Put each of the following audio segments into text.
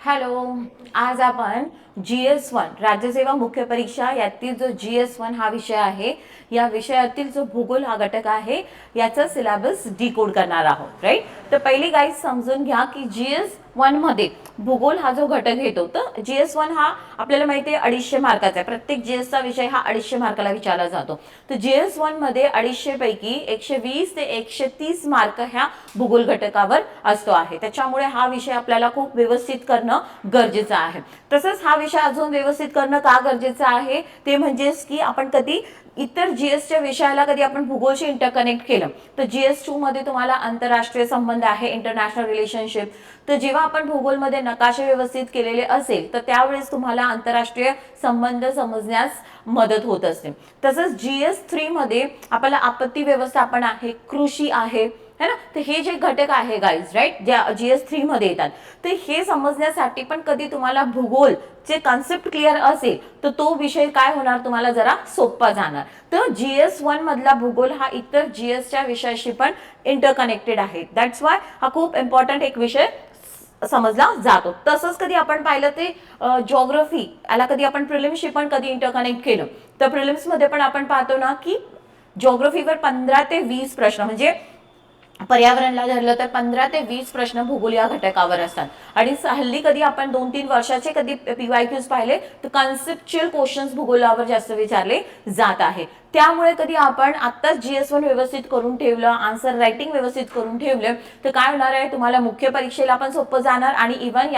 Hello. आज आपण GS1 राज्यसेवा मुख्य परीक्षा यातील जो GS1 हा विषय आहे, या विषयातील जो भूगोल हा घटक आहे याचा सिलेबस डिकोड करणार आहोत. राईट. तर पहिली गाईज समजून घ्या की GS1 मध्ये भूगोल हा जो घटक येतो, तर GS1 हा आपल्याला माहिती आहे 250 मार्काचा आहे. प्रत्येक GS चा विषय हा 250 मार्काला विचारला जातो. तर GS1 मध्ये 250 पैकी 120 ते 130 मार्क ह्या भूगोल घटकावर असतो आहे. त्याच्यामुळे हा विषय आपल्याला खूप व्यवस्थित करणं गरजेचं आहे. तसंच हा विषय अजून व्यवस्थित करणं का गरजेचं आहे ते म्हणजेच की आपण कधी इतर GSच्या विषयाला कधी आपण भूगोलशी इंटरकनेक्ट केलं तर GS2 मध्ये तुम्हाला आंतरराष्ट्रीय संबंध आहे, इंटरनॅशनल रिलेशनशिप. तर जेव्हा आपण भूगोलमध्ये नकाशे व्यवस्थित केलेले असेल तर त्यावेळेस तुम्हाला आंतरराष्ट्रीय संबंध समजण्यास मदत होत असते. तसंच GS3 मध्ये आपल्याला आपत्ती व्यवस्थापन आहे, कृषी आहे, है ना. तर हे जे घटक आहे गाइज, राईट, ज्या GS3 मध्ये येतात, तर हे समजण्यासाठी पण कधी तुम्हाला भूगोल चे कॉन्सेप्ट क्लिअर असेल तर तो विषय काय होणार, तुम्हाला जरा सोपा जाणार. तर GS1 मधला भूगोल हा इतर GSच्या विषयाशी पण इंटरकनेक्टेड आहे. दॅट्स वाय हा खूप इम्पॉर्टंट एक विषय समजला जातो. तसंच कधी आपण पाहिलं ते जिओग्राफी याला कधी आपण प्रिलिम्सशी पण कधी इंटरकनेक्ट केलं तर प्रिलिम्स मध्ये पण आपण पाहतो ना की जिओग्राफीवर 15 ते 20 प्रश्न, म्हणजे पर्यावरणला धरलं तर 15 ते 20 प्रश्न भूगोल या घटकावर असतात. आणि हल्ली कधी आपण 2-3 वर्षाचे कधी PYQs पाहिले तर कॉन्सेप्च्युअल क्वेश्चन्स भूगोलावर जास्त विचारले जात आहे. त्यामुळे कधी आपण आत्ताच GS1 व्यवस्थित करून ठेवलं, आन्सर रायटिंग व्यवस्थित करून ठेवलं तर काय होणार आहे, तुम्हाला मुख्य परीक्षेला पण सोपं जाणार आणि इव्हन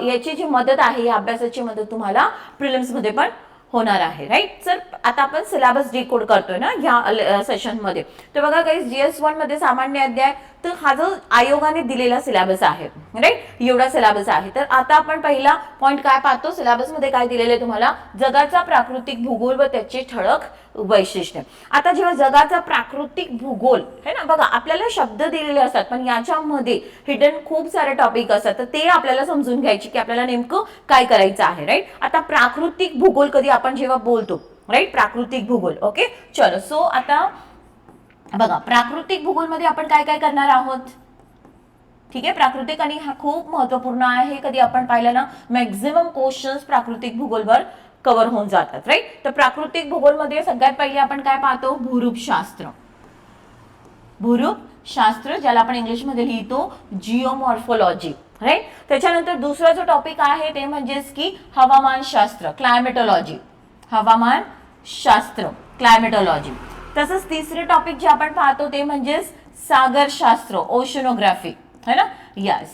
याची जी मदत आहे, या अभ्यासाची मदत तुम्हाला प्रिलिम्स मध्ये पण होणार आहे. राईट. सर आता आपण सिलेबस डिकोड करतोय ना या सेशन मध्ये. तर बघा गाइस, GS1 मध्ये सामान्य अध्याय, तर हा जो आयोगाने दिलेला सिलेबस आहे, राईट, एवढा सिलेबस आहे. तर आता आपण पहिला पॉइंट काय पाहतो, सिलेबस मध्ये काय दिलेले तुम्हाला, जगाचा प्राकृतिक भूगोल व त्याचे ठळक वैशिष्ट्य. आता जेव्हा जगाचा प्राकृतिक भूगोल है ना, बघा आपल्याला शब्द दिलेले असतात पण याच्यामध्ये हिडन खूप सारे टॉपिक असतात, तर ते आपल्याला समजून घ्यायचे की आपल्याला नेमकं काय करायचं आहे. राईट. आता प्राकृतिक भूगोल कधी आपण जेव्हा बोलतो, राईट, प्राकृतिक भूगोल. ओके, चलो. सो आता बघा प्राकृतिक भूगोल मध्ये आपण काय काय करणार आहोत. ठीक आहे, प्राकृतिक आणि हा खूप महत्वपूर्ण आहे. कधी आपण पाहिलं ना, मॅक्झिमम क्वेश्चन्स प्राकृतिक भूगोलवर कव्हर होऊन जातात. राईट. तर प्राकृतिक भूगोल मध्ये सगळ्यात पहिले आपण काय पाहतो, भूरूपशास्त्र. भूरूपशास्त्र ज्याला आपण इंग्लिश मध्ये लिहितो जिओमॉर्फोलॉजी. राईट. त्याच्यानंतर दुसरा जो टॉपिक आहे ते म्हणजेच की हवामानशास्त्र, क्लायमेटोलॉजी. हवामानशास्त्र, क्लायमेटोलॉजी. तसंच तिसरे टॉपिक जे आपण पाहतो ते म्हणजेच सागरशास्त्र, ओशनोग्राफी, है ना. यस.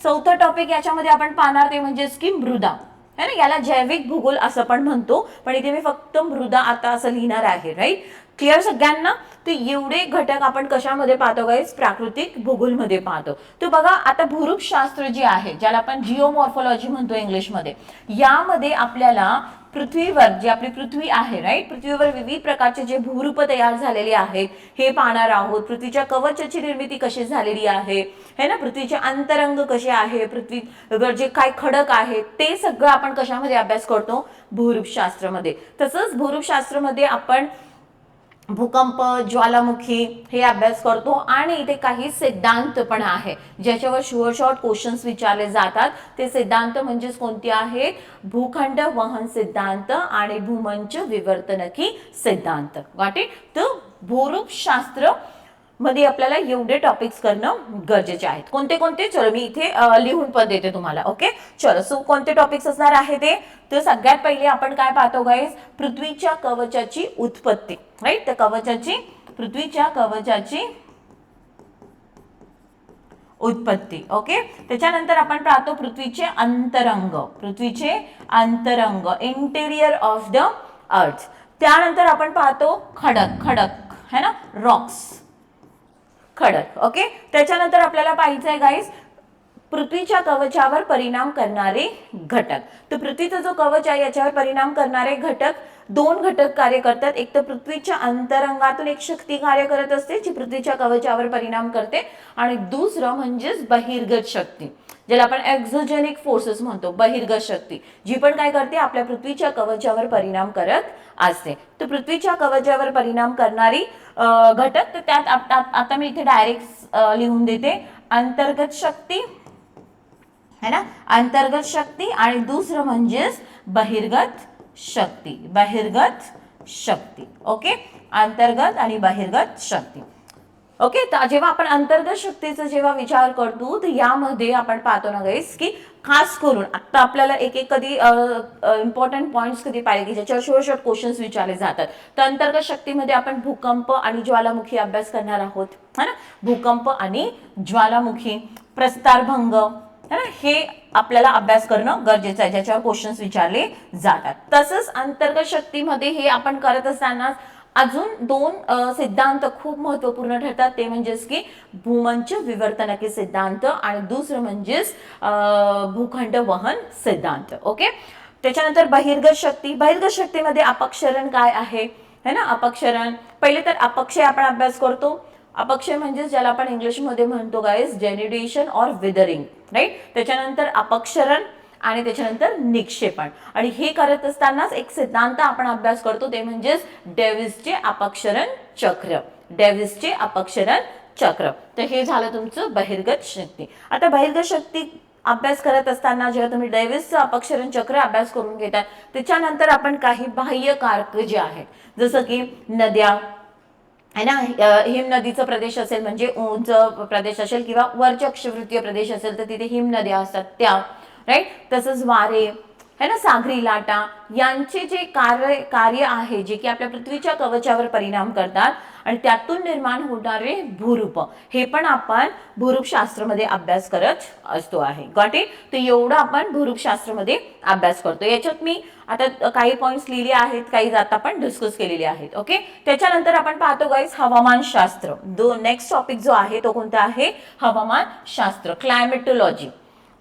चौथा टॉपिक याच्यामध्ये आपण पाहणार ते म्हणजेच की मृदा, है ना. याला जैविक भूगोल असं पण म्हणतो, पण इथे मी फक्त मृदा आता असं लिहिणार आहे. राईट. क्लिअर सगळ्यांना. तर एवढे घटक आपण कशामध्ये पाहतो गाइस, प्राकृतिक भूगोल मध्ये पाहतो. तर बघा आता भूरूपशास्त्र जे आहे, ज्याला आपण जिओमॉर्फोलॉजी म्हणतो इंग्लिश मध्ये, यामध्ये आपल्याला पृथ्वीवर जी आपली पृथ्वी आहे, राईट, पृथ्वीवर विविध प्रकारचे जे भूरूप तयार झालेले आहेत हे पाहणार आहोत. पृथ्वीच्या कवचाची निर्मिती कशी झालेली आहे, है ना, पृथ्वीचे अंतरंग कसे आहे, पृथ्वीवर जे काय खडक आहे ते सगळं आपण कशामध्ये अभ्यास करतो, भूरूपशास्त्रामध्ये. तसंच भूरूपशास्त्रामध्ये आपण भूकंप, ज्वालामुखी हे अभ्यास करतो आणि इथे काही सिद्धांत पण आहे ज्याच्यावर शुअर शॉर्ट क्वेश्चन्स विचारले जातात. ते सिद्धांत म्हणजेच कोणते आहेत, भूखंड वहन सिद्धांत आणि भूमंच विवर्तनकी सिद्धांत. Got it. तर भूरूपशास्त्र मध्ये आपल्याला एवढे टॉपिक्स करणं गरजेचे आहेत. कोणते कोणते, चलो मी इथे लिहून पण देते तुम्हाला. ओके, चलो. सो कोणते टॉपिक्स असणार आहे ते, तर सगळ्यात पहिले आपण काय पाहतो गाइस, पृथ्वीच्या कवचाची उत्पत्ती. राईट. तर पृथ्वीच्या कवचाची उत्पत्ती. ओके. त्याच्यानंतर आपण पाहतो पृथ्वीचे अंतरंग, इंटेरियर ऑफ द अर्थ. त्यानंतर आपण पाहतो खडक, है ना, रॉक्स, खडक. ओके. त्याच्यानंतर आपल्याला पाहायचं आहे गाइस, पृथ्वीच्या कवचावर परिणाम करणारे घटक. तर पृथ्वीचा जो कवच आहे याच्यावर परिणाम करणारे घटक, दोन घटक कार्य करतात. एक तर पृथ्वीच्या अंतरंगातून एक शक्ती कार्य करत असते जी पृथ्वीच्या कवचावर परिणाम करते, आणि दुसरं म्हणजेच बहिर्गत शक्ती, ज्याला आपण एक्झोजेनिक फोर्सेस म्हणतो. बहिर्गत शक्ती जी पण काय करते, आपल्या पृथ्वीच्या कवचावर परिणाम करत असते. तर पृथ्वीच्या कवचावर परिणाम करणारी घटक, तर त्यात आता मी इथे डायरेक्ट लिहून देते, अंतर्गत शक्ती, है ना, अंतर्गत शक्ती आणि दुसरं म्हणजेच बहिर्गत शक्ती, बहिर्गत शक्ती. ओके, अंतर्गत आणि बहिर्गत शक्ती. ओके, तर जेव्हा आपण अंतर्गत शक्तीचा जेव्हा विचार करतो तर यामध्ये आपण पाहतो ना गाईस की खास करून आता आपल्याला एक एक कधी इम्पॉर्टंट पॉइंट्स कधी पाहिले की ज्याच्यावर शॉर्ट शॉर्ट क्वेश्चन्स विचारले जातात. तर अंतर्गत शक्तीमध्ये आपण भूकंप आणि ज्वालामुखी अभ्यास करणार आहोत, है ना. भूकंप आणि ज्वालामुखी, प्रस्तारभंग, है ना, हे आपल्याला अभ्यास करणं गरजेचं आहे ज्याच्यावर क्वेश्चन्स विचारले जातात. तसंच अंतर्गत शक्तीमध्ये हे आपण करत असताना अजून दोन सिद्धांत खूप महत्वपूर्ण ठरतात. ते म्हणजेच की भूमंच विवर्तनके सिद्धांत आणि दुसरं म्हणजेच भूखंड वहन सिद्धांत. ओके, त्याच्यानंतर बहिर्गत शक्ती. बहिर्गत शक्तीमध्ये अपक्षरण काय आहे, है ना. अपक्षरण पहिले तर अपक्षय आपण अभ्यास करतो. अपक्षय म्हणजे ज्याला आपण इंग्लिशमध्ये म्हणतो गाईज जेनिडेशन ऑर विदरिंग, राईट. त्याच्यानंतर अपक्षरण आणि त्याच्यानंतर निक्षेपण. आणि हे करत असतानाच एक सिद्धांत आपण अभ्यास करतो ते म्हणजेच डेव्हिसचे अपक्षरण चक्र, डेव्हिसचे अपक्षरण चक्र. तर हे झालं तुमचं बहिर्गत शक्ती. आता बहिर्गत शक्ती अभ्यास करत असताना जेव्हा तुम्ही डेव्हिसचं अपक्षरण चक्र अभ्यास करून घेतात त्याच्यानंतर आपण काही बाह्य कारक जे आहेत जसं की नद्या, है ना, हिम नदीचा प्रदेश असेल म्हणजे उंच प्रदेश असेल किंवा वरच्या अक्षवृत्तीय प्रदेश असेल तर तिथे हिम नद्या असतात त्या, राईट. तसंच वारे, है ना, सागरी लाटा यांचे जे कार्य आहे जे की आपल्या पृथ्वीच्या कवचावर परिणाम करतात आणि त्यातून निर्माण होणारे भूरूप हे पण आपण भूरूपशास्त्रामध्ये अभ्यास करत असतो आहे. Got it. तर एवढं आपण भूरूपशास्त्रामध्ये अभ्यास करतो. याच्यात मी आता काही पॉइंट्स लिहिले आहेत, काही आता आपण डिस्कस केलेले आहेत. ओके, त्याच्यानंतर आपण पाहतो गाईज हवामानशास्त्र. नेक्स्ट टॉपिक जो आहे तो कोणता आहे, हवामानशास्त्र, क्लायमेटोलॉजी.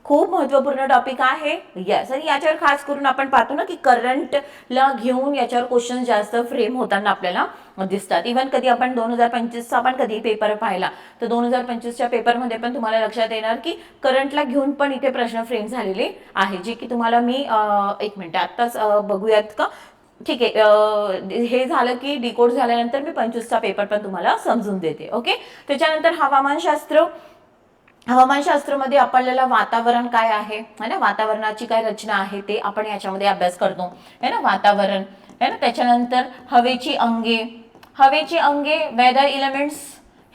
खूप महत्वपूर्ण टॉपिक आहे. यस, आणि याच्यावर खास करून आपण पाहतो ना की करंटला घेऊन याच्यावर क्वेश्चन जास्त फ्रेम होताना आपल्याला दिसतात. इव्हन कधी आपण 2025चा आपण कधी पेपर पाहिला तर 2025च्या पेपरमध्ये पण तुम्हाला लक्षात येणार की करंटला घेऊन पण इथे प्रश्न फ्रेम झालेले आहे जे की तुम्हाला मी एक मिनिट आत्ताच बघूयात का. ठीक आहे, हे झालं की डिकोड झाल्यानंतर मी 25चा पेपर पण तुम्हाला समजून देते. ओके, त्याच्यानंतर हवामानशास्त्र. हवामानशास्त्रामध्ये आपल्याला वातावरण काय आहे, है ना, वातावरणाची काय रचना आहे ते आपण याच्यामध्ये अभ्यास करतो, है ना, वातावरण, है ना. त्याच्यानंतर हवेची अंगे. हवेची अंगे, वेदर एलिमेंट्स,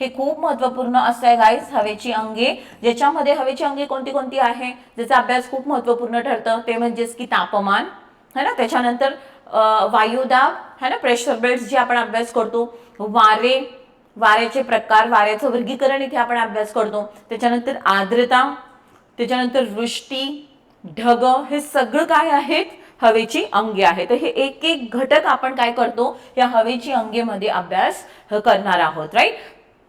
हे खूप महत्वपूर्ण असते गाईज. हवेची अंगे, ज्याच्यामध्ये हवेची अंगे कोणती कोणती आहे ज्याचा अभ्यास खूप महत्वपूर्ण ठरतं ते म्हणजेच की तापमान, है ना. त्याच्यानंतर वायुदाब, है ना, प्रेशर बेल्ट जे आपण अभ्यास करतो. वारे, वाऱ्याचे प्रकार, वाऱ्याचं वर्गीकरण इथे आपण अभ्यास करतो. त्याच्यानंतर आर्द्रता, त्याच्यानंतर वृष्टी, ढग, हे सगळं काय आहेत, हवेची अंगे आहे. तर हे एक एक घटक आपण काय करतो या हवेची अंगेमध्ये अभ्यास करणार आहोत, राईट.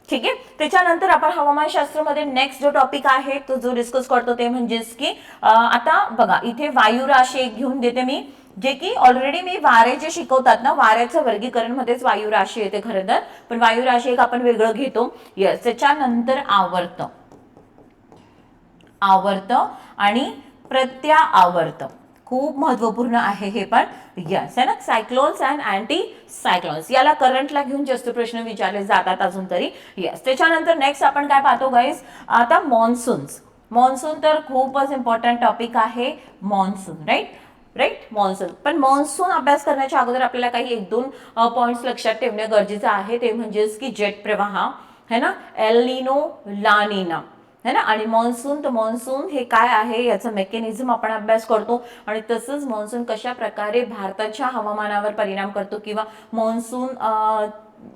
ठीक आहे. त्याच्यानंतर आपण हवामानशास्त्रामध्ये नेक्स्ट जो टॉपिक आहे तो जो डिस्कस करतो ते म्हणजेच की आता बघा इथे वायुराशी एक घेऊन देते मी, जे की ऑलरेडी मी वारे जे शिकवतात ना वाऱ्याचं वर्गीकरण मध्येच वायुराशी येते खरं तर, पण वायुराशी एक आपण वेगळं घेतो. यस, त्याच्यानंतर आवर्त, आवर्त आणि प्रत्यावर्त खूप महत्वपूर्ण आहे हे पण. यस, है ना, सायक्लोन्स अँड अँटी सायक्लोन्स याला करंटला घेऊन जास्त प्रश्न विचारले जातात अजून तरी. यस, त्याच्यानंतर नेक्स्ट आपण काय पाहतो गाईज, आता मॉन्सून्स. मॉन्सून तर खूपच इम्पॉर्टंट टॉपिक आहे मॉन्सून, राईट, राईट, मॉन्सून. पण मॉन्सून अभ्यास करण्याच्या अगोदर आपल्याला काही एक दोन पॉइंट्स लक्षात ठेवणे गरजेचं आहे ते म्हणजेच की जेट प्रवाह, है ना, एल निनो, ला निना, है ना, आणि मॉन्सून. तर मॉन्सून हे काय आहे याचं मेकॅनिझम आपण अभ्यास करतो आणि तसंच मॉन्सून कशा प्रकारे भारताच्या हवामानावर परिणाम करतो किंवा मॉन्सून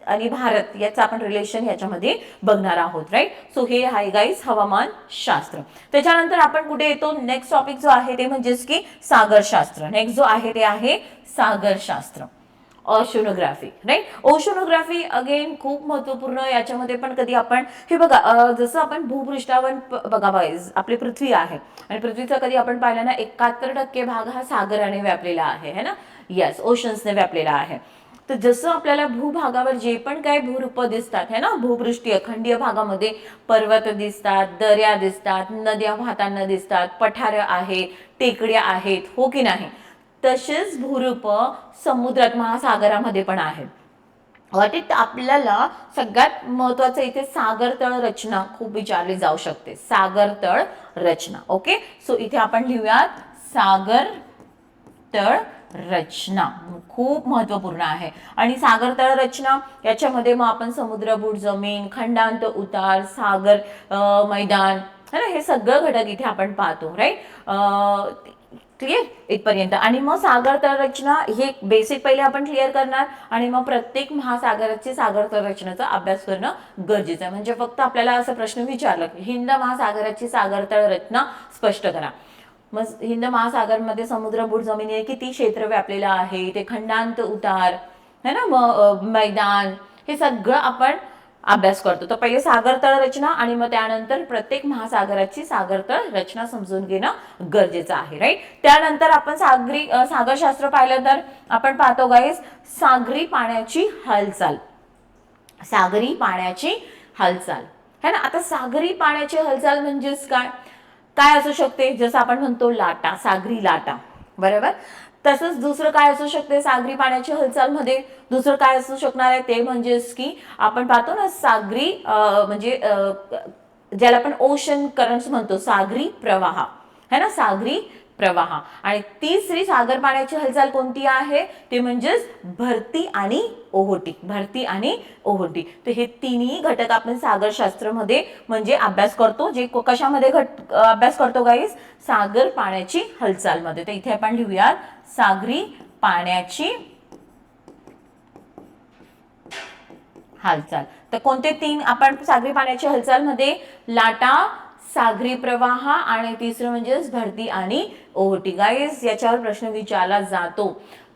आणि भारत याचं आपण रिलेशन याच्यामध्ये बघणार आहोत, राईट. सो हे आहे गाईज हवामानशास्त्र. त्याच्यानंतर आपण कुठे येतो, नेक्स्ट टॉपिक जो आहे ते म्हणजेच की सागरशास्त्र. नेक्स्ट जो आहे ते आहे सागरशास्त्र, ओशनोग्राफी, राईट. ओशनोग्राफी अगेन खूप महत्वपूर्ण. याच्यामध्ये पण कधी आपण हे बघा जसं आपण भूपृष्ठावर बघा गाईज आपली पृथ्वी आहे आणि पृथ्वीचा कधी आपण पाहिला ना 71% भाग हा सागराने व्यापलेला आहे, है ना. यस, ओशन्सने व्यापलेला आहे. तर जसं आपल्याला भूभागावर जे पण काही भूरूप दिसतात, है ना, भूपृष्ठीय खंडीय भागामध्ये पर्वत दिसतात, दऱ्या दिसतात, नद्या वाहताना दिसतात, पठारं आहेत, टेकड्या आहेत, हो की नाही. तसेच भूरूप समुद्रात महासागरामध्ये पण आहेत. वाटेत आपल्याला सगळ्यात महत्वाचं इथे सागर तळ रचना खूप विचारली जाऊ शकते. सागर तळ रचना. ओके, सो इथे आपण लिहूयात सागर तळ रचना, खूप महत्वपूर्ण आहे. आणि सागर तळ रचना याच्यामध्ये मग आपण समुद्रबुड जमीन, खंडांत उतार, सागर मैदान है ना, हे सगळं घटक इथे आपण पाहतो. राईट, क्लिअर इथपर्यंत. आणि मग सागर तळ रचना हे बेसिक पहिले आपण क्लिअर करणार आणि मग प्रत्येक महासागराची सागर तळ रचनेचा अभ्यास करणं गरजेचं आहे. म्हणजे फक्त आपल्याला असा प्रश्न विचारला की हिंद महासागराची सागर तळ रचना स्पष्ट करा. मग हिंद महासागरमध्ये समुद्रबुड जमिनी किती क्षेत्र व्यापलेलं आहे, ते खंडांत उतार है ना, मग मैदान, हे सगळं आपण अभ्यास करतो. तर पहिले सागर तळ रचना आणि मग त्यानंतर प्रत्येक महासागराची सागर तळ रचना समजून घेणं गरजेचं आहे. राईट, त्यानंतर आपण सागरशास्त्र पाहिलं तर आपण पाहतो गाईस सागरी पाण्याची हालचाल. सागरी पाण्याची हालचाल है ना. आता सागरी पाण्याची हालचाल म्हणजेच काय काय असू शकते, जसं आपण म्हणतो लाटा, सागरी लाटा, बरोबर. तसंच दुसरं काय असू शकते सागरी पाण्याची हालचाल मध्ये, दुसरं काय असू शकणार आहे ते म्हणजेच की आपण पाहतो ना सागरी म्हणजे ज्याला आपण ओशन करंट्स म्हणतो, सागरी प्रवाह है ना, सागरी प्रवाह. आणि तिसरी सागर पाण्याची हालचाल कोणती आहे ते म्हणजेच भरती आणि ओहोटी. भरती आणि ओहोटी. तर हे तिन्ही घटक आपण सागरशास्त्रामध्ये म्हणजे अभ्यास करतो. जे कशामध्ये अभ्यास करतो गाईस, सागर पाण्याची हालचाल मध्ये. तर इथे आपण लिहूयात सागरी पाण्याची हालचाल. तर कोणते तीन आपण सागरी पाण्याची हालचाल मध्ये, लाटा, सागरी प्रवाह आणि तिसरं म्हणजे भरती आणि ओहोटी. गाईस याच्यावर प्रश्न विचारला जातो.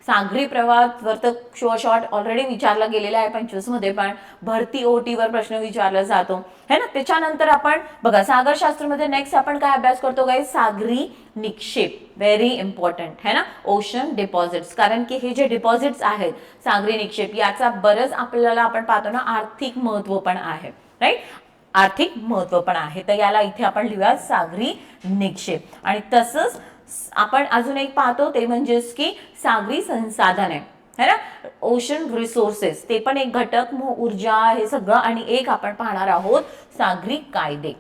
सागरी प्रवाहावर तर शॉर्ट ऑलरेडी विचारला गेलेला आहे 25 मध्ये, पण भरती ओहोटीवर प्रश्न विचारला जातो है ना. त्याच्यानंतर आपण बघा सागरशास्त्रामध्ये नेक्स्ट आपण काय अभ्यास करतो गाईस, सागरी निक्षेप. व्हेरी इम्पॉर्टंट है ना, ओशन डिपॉझिट्स. कारण की हे जे डिपॉझिट्स आहेत सागरी निक्षेप याचा बरंच आपल्याला आपण पाहतो ना आर्थिक महत्व पण आहे. राईट, आर्थिक महत्व पण आहे. तर याला इथे आपण लिहूया सागरी निक्षेप. आणि तसंच आपण अजून एक पाहतो ते म्हणजेच की सागरी संसाधने है ना, ओशन रिसोर्सेस, ते पण एक घटक. मग ऊर्जा हे सगळं. आणि एक आपण पाहणार आहोत सागरी कायदे.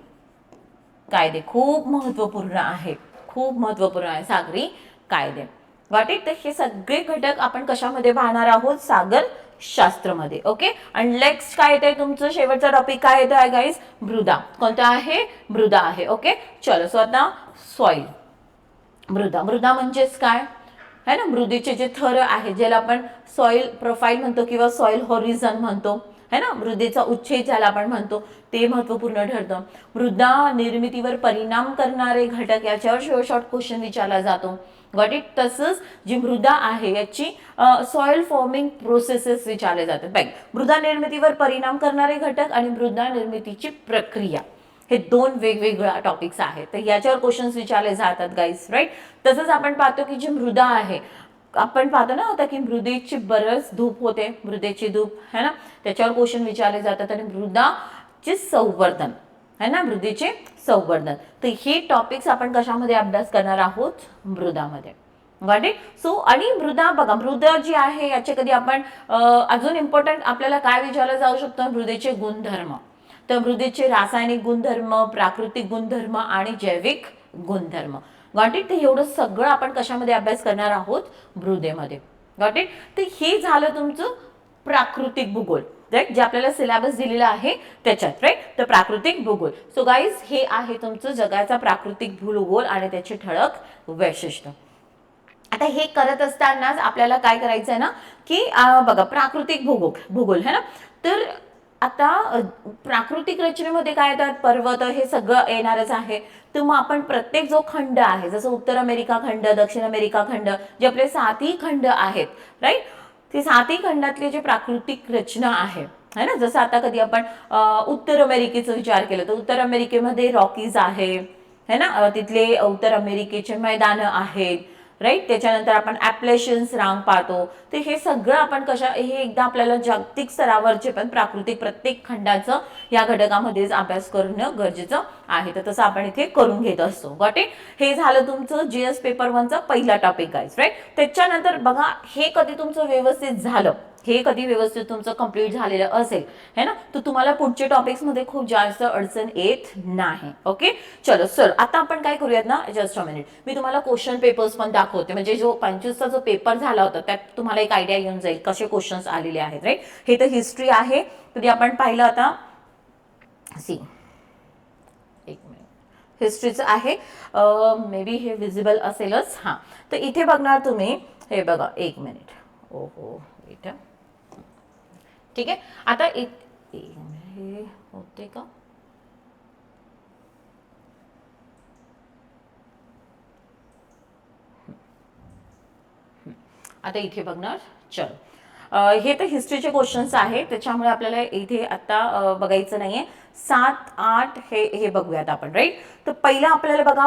कायदे खूप महत्वपूर्ण आहे, खूप महत्वपूर्ण आहे सागरी कायदे. Got it. तर हे सगळे घटक आपण कशामध्ये पाहणार आहोत, सागर शास्त्रमध्ये. ओके, आणि नेक्स्ट काय येते तुमचं शेवटचा टॉपिक काय येतो आहे गाईस, मृदा. कोणता आहे, मृदा आहे. ओके, चलो. सो आता सॉइल, मृदा. मृदा म्हणजेच काय है ना, मृदेचे जे थर आहे ज्याला आपण सॉइल प्रोफाईल म्हणतो किंवा सॉइल हॉरिझॉन म्हणतो है ना, मृदेचा उच्छेद ज्याला आपण म्हणतो ते महत्वपूर्ण ठरतं. मृदा निर्मितीवर परिणाम करणारे घटक याच्यावर शॉर्ट क्वेश्चन विचारला जातो. Got it. तसंच जी मृदा आहे याची सॉइल फॉर्मिंग प्रोसेसेस विचारले जातात. बघ, मृदा निर्मितीवर परिणाम करणारे घटक आणि मृदा निर्मितीची प्रक्रिया हे दोन वेगवेगळ्या टॉपिक्स आहेत. तर याच्यावर क्वेश्चन्स विचारले जातात गाईस. राईट, तसंच आपण पाहतो की जी मृदा आहे आपण पाहतो ना आता की मृदेची बरंच धूप होते, मृदेची धूप है ना, त्याच्यावर क्वेश्चन विचारले जातात. आणि मृदाचे संवर्धन है ना, मृदेचे संवर्धन. तर हे टॉपिक्स आपण कशामध्ये अभ्यास करणार आहोत, मृदामध्ये. Got it. सो आणि मृदा बघा, मृदा जी आहे याचे कधी आपण अजून इम्पॉर्टंट आपल्याला काय विचारलं जाऊ शकतं, मृदेचे गुणधर्म. तर मृदेचे रासायनिक गुणधर्म, प्राकृतिक गुणधर्म आणि जैविक गुणधर्म. Got it. तर एवढं सगळं आपण कशामध्ये अभ्यास करणार आहोत, मृदेमध्ये. Got it. तर हे झालं तुमचं प्राकृतिक भूगोल. राईट, जे आपल्याला सिलेबस दिलेला आहे त्याच्यात. राईट, तर प्राकृतिक भूगोल. सो गाईज हे आहे तुमचं जगाचा प्राकृतिक भूगोल आणि त्याचे ठळक वैशिष्ट्य. आता हे करत असतानाच आपल्याला काय करायचं आहे ना की बघा प्राकृतिक भूगोल है ना. तर आता प्राकृतिक रचनेमध्ये काय येतात, पर्वत हे सगळं येणारच आहे. तर मग आपण प्रत्येक जो खंड आहे जसं उत्तर अमेरिका खंड, दक्षिण अमेरिका खंड, जे आपले 7ही खंड आहेत राईट, ते 7ही खंडातले जे प्राकृतिक रचना आहे है ना, जसं आता कधी आपण उत्तर अमेरिकेचा विचार केला तर उत्तर अमेरिकेमध्ये रॉकीज आहे है ना, तिथले उत्तर अमेरिकेचे मैदान आहेत राईट. त्याच्यानंतर आपण ॲपलेशियन्स रांग पाहतो. तर हे सगळं आपण हे एकदा आपल्याला जागतिक स्तरावरचे पण प्राकृतिक प्रत्येक खंडाचं या घटकामध्येच अभ्यास करणं गरजेचं आहे. तर तसं आपण इथे करून घेत असतो. Got it. हे झालं तुमचं जीएस पेपर 1चा पहिला टॉपिक गाईज. राईट, त्याच्यानंतर बघा हे कधी तुमचं व्यवस्थित झालं हे कधी व्यवस्थित तुमचं कंप्लीट झालेलं असेल है ना, तर तुम्हाला पुढच्या टॉपिक्समध्ये खूप जास्त अडचण येत नाही. ओके चलो सर, आता आपण काय करूयात ना, जस्ट अ मिनिट, मी तुम्हाला क्वेश्चन पेपर्स पण दाखवते, म्हणजे जो 25चा जो पेपर झाला होता त्यात तुम्हाला एक आयडिया येऊन जाईल कसे क्वेश्चन्स आलेले आहेत. राईट, हे तर हिस्ट्री आहे, कधी आपण पाहिलं आता सी, एक मिनिट, हिस्ट्रीचं आहे, मे बी हे विजिबल असेलच. हां, तर इथे बघणार तुम्ही, हे बघा एक मिनिट, ओहो वेट, ठीक आहे. आता हे होते का, आता इथे बघणार, चलो हे तर हिस्ट्रीचे क्वेश्चन्स आहेत, त्याच्यामुळे आपल्याला इथे आता बघायचं नाहीये. 7, 8 हे बघूयात आपण. राईट, तर पहिला आपल्याला बघा,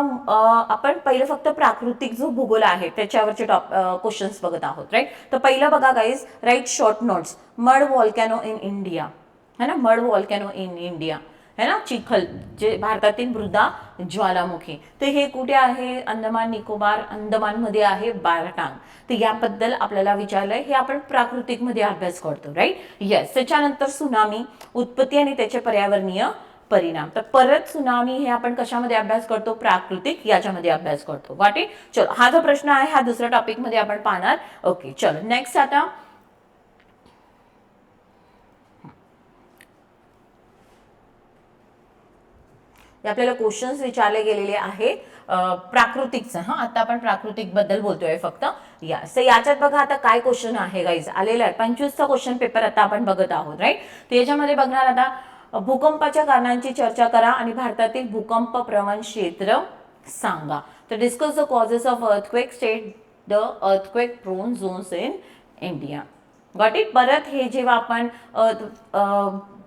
आपण पहिलं फक्त प्राकृतिक जो भूगोल आहे त्याच्यावरचे क्वेश्चन्स बघत आहोत. राईट, तर पहिलं बघा guys, right short notes, mud volcano in India, है ना, मड व्हॉल्कॅनो इन इंडिया, है ना, चिखल जे भारतातील मृदा ज्वालामुखी, तर हे कुठे आहे, अंदमान निकोबार, अंदमानमध्ये आहे, बारटांग. तर याबद्दल आपल्याला विचारलंय, हे आपण प्राकृतिक मध्ये अभ्यास करतो. Right, yes. त्याच्यानंतर सुनामी, उत्पत्ती आणि त्याचे पर्यावरणीय परिणाम, तर परत सुनामी हे आपण कशामध्ये अभ्यास करतो, प्राकृतिक याच्यामध्ये अभ्यास करतो. Got it. चलो, हा जो प्रश्न आहे हा दुसऱ्या टॉपिक मध्ये आपण पाहणार. ओके चलो, नेक्स्ट आता आपल्याला क्वेश्चन्स विचारले गेलेले आहे प्राकृतिकचं. हा, आता आपण प्राकृतिक बद्दल बोलतोय फक्त. यास, याच्यात बघा आता काय क्वेश्चन आहे गाईज, आलेला आहे 25चा क्वेश्चन पेपर आता आपण बघत आहोत. राईट, तर याच्यामध्ये बघणार आता, भूकंपाच्या कारणांची चर्चा करा आणि भारतातील भूकंप प्रवण क्षेत्र सांगा. तर discuss the causes of earthquake, state the earthquake prone zones in India. Got it. परत हे जेव्हा आपण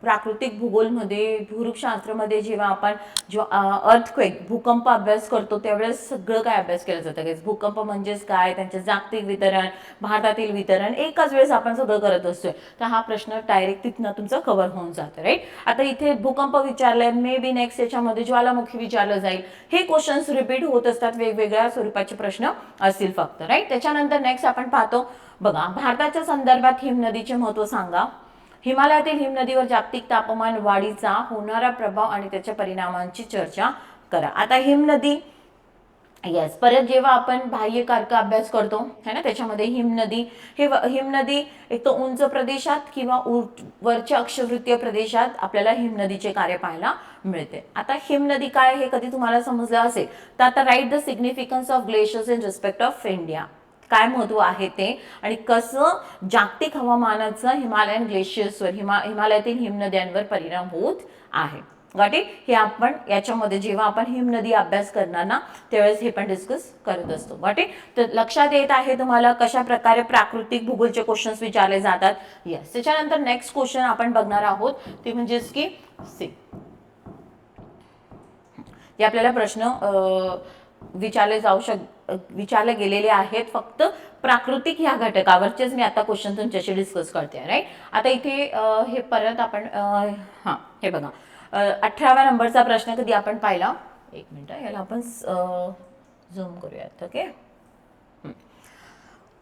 प्राकृतिक भूगोलमध्ये, भूरूपशास्त्रामध्ये जेव्हा आपण अर्थक्वेक भूकंप अभ्यास करतो त्यावेळेस सगळं काय अभ्यास केलं जातं. भूकंप म्हणजेच काय, त्यांचे जागतिक वितरण, भारतातील वितरण, एकाच वेळेस आपण सगळं करत असतोय. तर हा प्रश्न डायरेक्ट तिथनं तुमचं कव्हर होऊन जातं. राईट, आता इथे भूकंप विचारलंय, मे बी नेक्स्ट याच्यामध्ये ज्वालामुखी विचारलं जाईल. हे क्वेश्चन्स रिपीट होत असतात, वेगवेगळ्या स्वरूपाचे प्रश्न असतील फक्त. राईट, त्याच्यानंतर नेक्स्ट आपण पाहतो बघा, भारताच्या संदर्भात हिमनदीचे महत्व सांगा. हिमालयातील हिमनदीवर जागतिक तापमान वाढीचा होणारा प्रभाव आणि त्याच्या परिणामांची चर्चा करा. आता हिमनदी, येस, परत जेव्हा आपण बाह्य कारक अभ्यास करतो है ना, त्याच्यामध्ये हिमनदी, हिमनदी एक तर उंच प्रदेशात किंवा वरच्या अक्षवृत्तीय प्रदेशात आपल्याला हिमनदीचे कार्य पाहायला मिळते. आता हिमनदी काय हे कधी तुम्हाला समजलं असेल तर आता write the significance of glaciers in respect of India, काय महत्व आहे ते आणि कसं जागतिक हवामानाचा हिमालयन ग्लेशियर्सवर, हिमालयातील हिमनद्यांवर परिणाम होत आहे. Got it. हे आपण याच्यामध्ये जेव्हा आपण हिमनदी अभ्यास करणार ना त्यावेळेस हे पण डिस्कस करत असतो. Got it. तर लक्षात येत आहे तुम्हाला कशा प्रकारे प्राकृतिक भूगोलचे क्वेश्चन्स विचारले जातात. येस, त्याच्यानंतर नेक्स्ट क्वेश्चन आपण बघणार आहोत ते म्हणजेच की ते आपल्याला प्रश्न विचारले गेलेले आहेत फक्त प्राकृतिक ह्या घटकावरचेच मी आता क्वेश्चन तुमच्याशी डिस्कस करते. राईट, आता इथे हे परत आपण हां, हे बघा 18व्या नंबरचा प्रश्न कधी आपण पाहिला, एक मिनिट याला आपण झूम करूयात. ओके,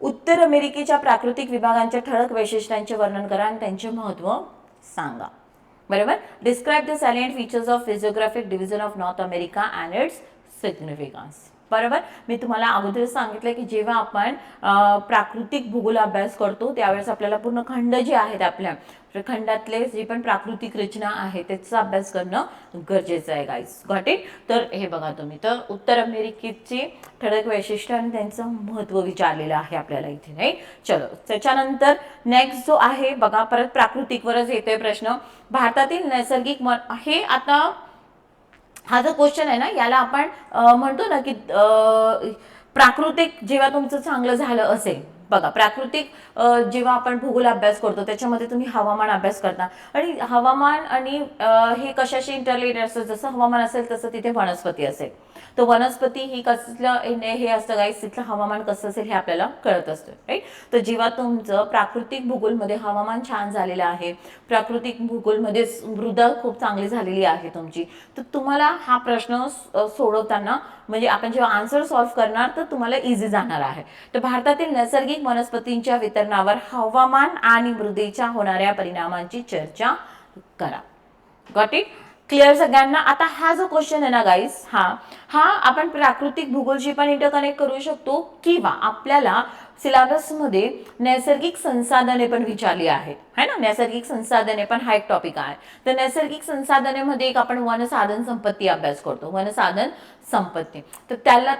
उत्तर अमेरिकेच्या प्राकृतिक विभागांच्या ठळक वैशिष्ट्यांचे वर्णन करा आणि त्यांचे महत्व सांगा. बरोबर, describe the salient features of physiographic division of North America and its significance. बरोबर, मी तुम्हाला अगोदर सांगितलं की जेव्हा आपण प्राकृतिक भूगोल अभ्यास करतो त्यावेळेस आपल्याला पूर्ण खंड जे आहेत आपल्या खंडातले जे पण प्राकृतिक रचना आहे त्याचा अभ्यास करणं गरजेचं आहे गाईज. Got it. तर हे बघा तुम्ही, तर उत्तर अमेरिकेची ठळक वैशिष्ट्य आणि त्यांचं महत्व विचारलेलं आहे आपल्याला इथे. नाही, चलो त्याच्यानंतर नेक्स्ट जो आहे बघा, परत प्राकृतिकवरच येतोय प्रश्न, भारतातील नैसर्गिक हे आता हा जो क्वेश्चन आहे ना याला आपण म्हणतो ना की प्राकृतिक जेव्हा तुमचं चांगलं झालं असेल, बघा प्राकृतिक जेव्हा आपण भूगोल अभ्यास करतो त्याच्यामध्ये तुम्ही हवामान अभ्यास करता आणि हवामान आणि हे कशाशी इंटरलिंक्ड असतं, जसं हवामान असेल तसं तिथे वनस्पती असेल. तर वनस्पती ही कसलं हे असतं गाईस, तिथलं हवामान कसं असेल हे आपल्याला कळत असतं, राईट. तर जेव्हा तुमचं प्राकृतिक भूगोलमध्ये हवामान छान झालेलं आहे, प्राकृतिक भूगोलमध्ये मृदा खूप चांगली झालेली आहे तुमची, तर तुम्हाला हा प्रश्न सोडवताना म्हणजे आपण जेव्हा आन्सर सॉल्व्ह करणार तर तुम्हाला इझी जाणार आहे. तर भारतातील नैसर्गिक वनस्पतींच्या वितरणावर हवामान आणि मृदेच्या होणाऱ्या परिणामांची चर्चा करा. Got it? क्लिअर सगळ्यांना? आता हा जो क्वेश्चन आहे ना गाईस, हा आपण प्राकृतिक भूगोलशी पण इंटरकनेक्ट करू शकतो किंवा आपल्याला सिलेबस मध्ये नैसर्गिक संसाधने पण विचारली आहेत, है ना. नैसर्गिक संसाधने पण हा एक टॉपिक आहे. तर नैसर्गिक संसाधनेमध्ये एक आपण वनसाधन संपत्ती अभ्यास करतो, वनसाधन संपत्ती. तर त्याला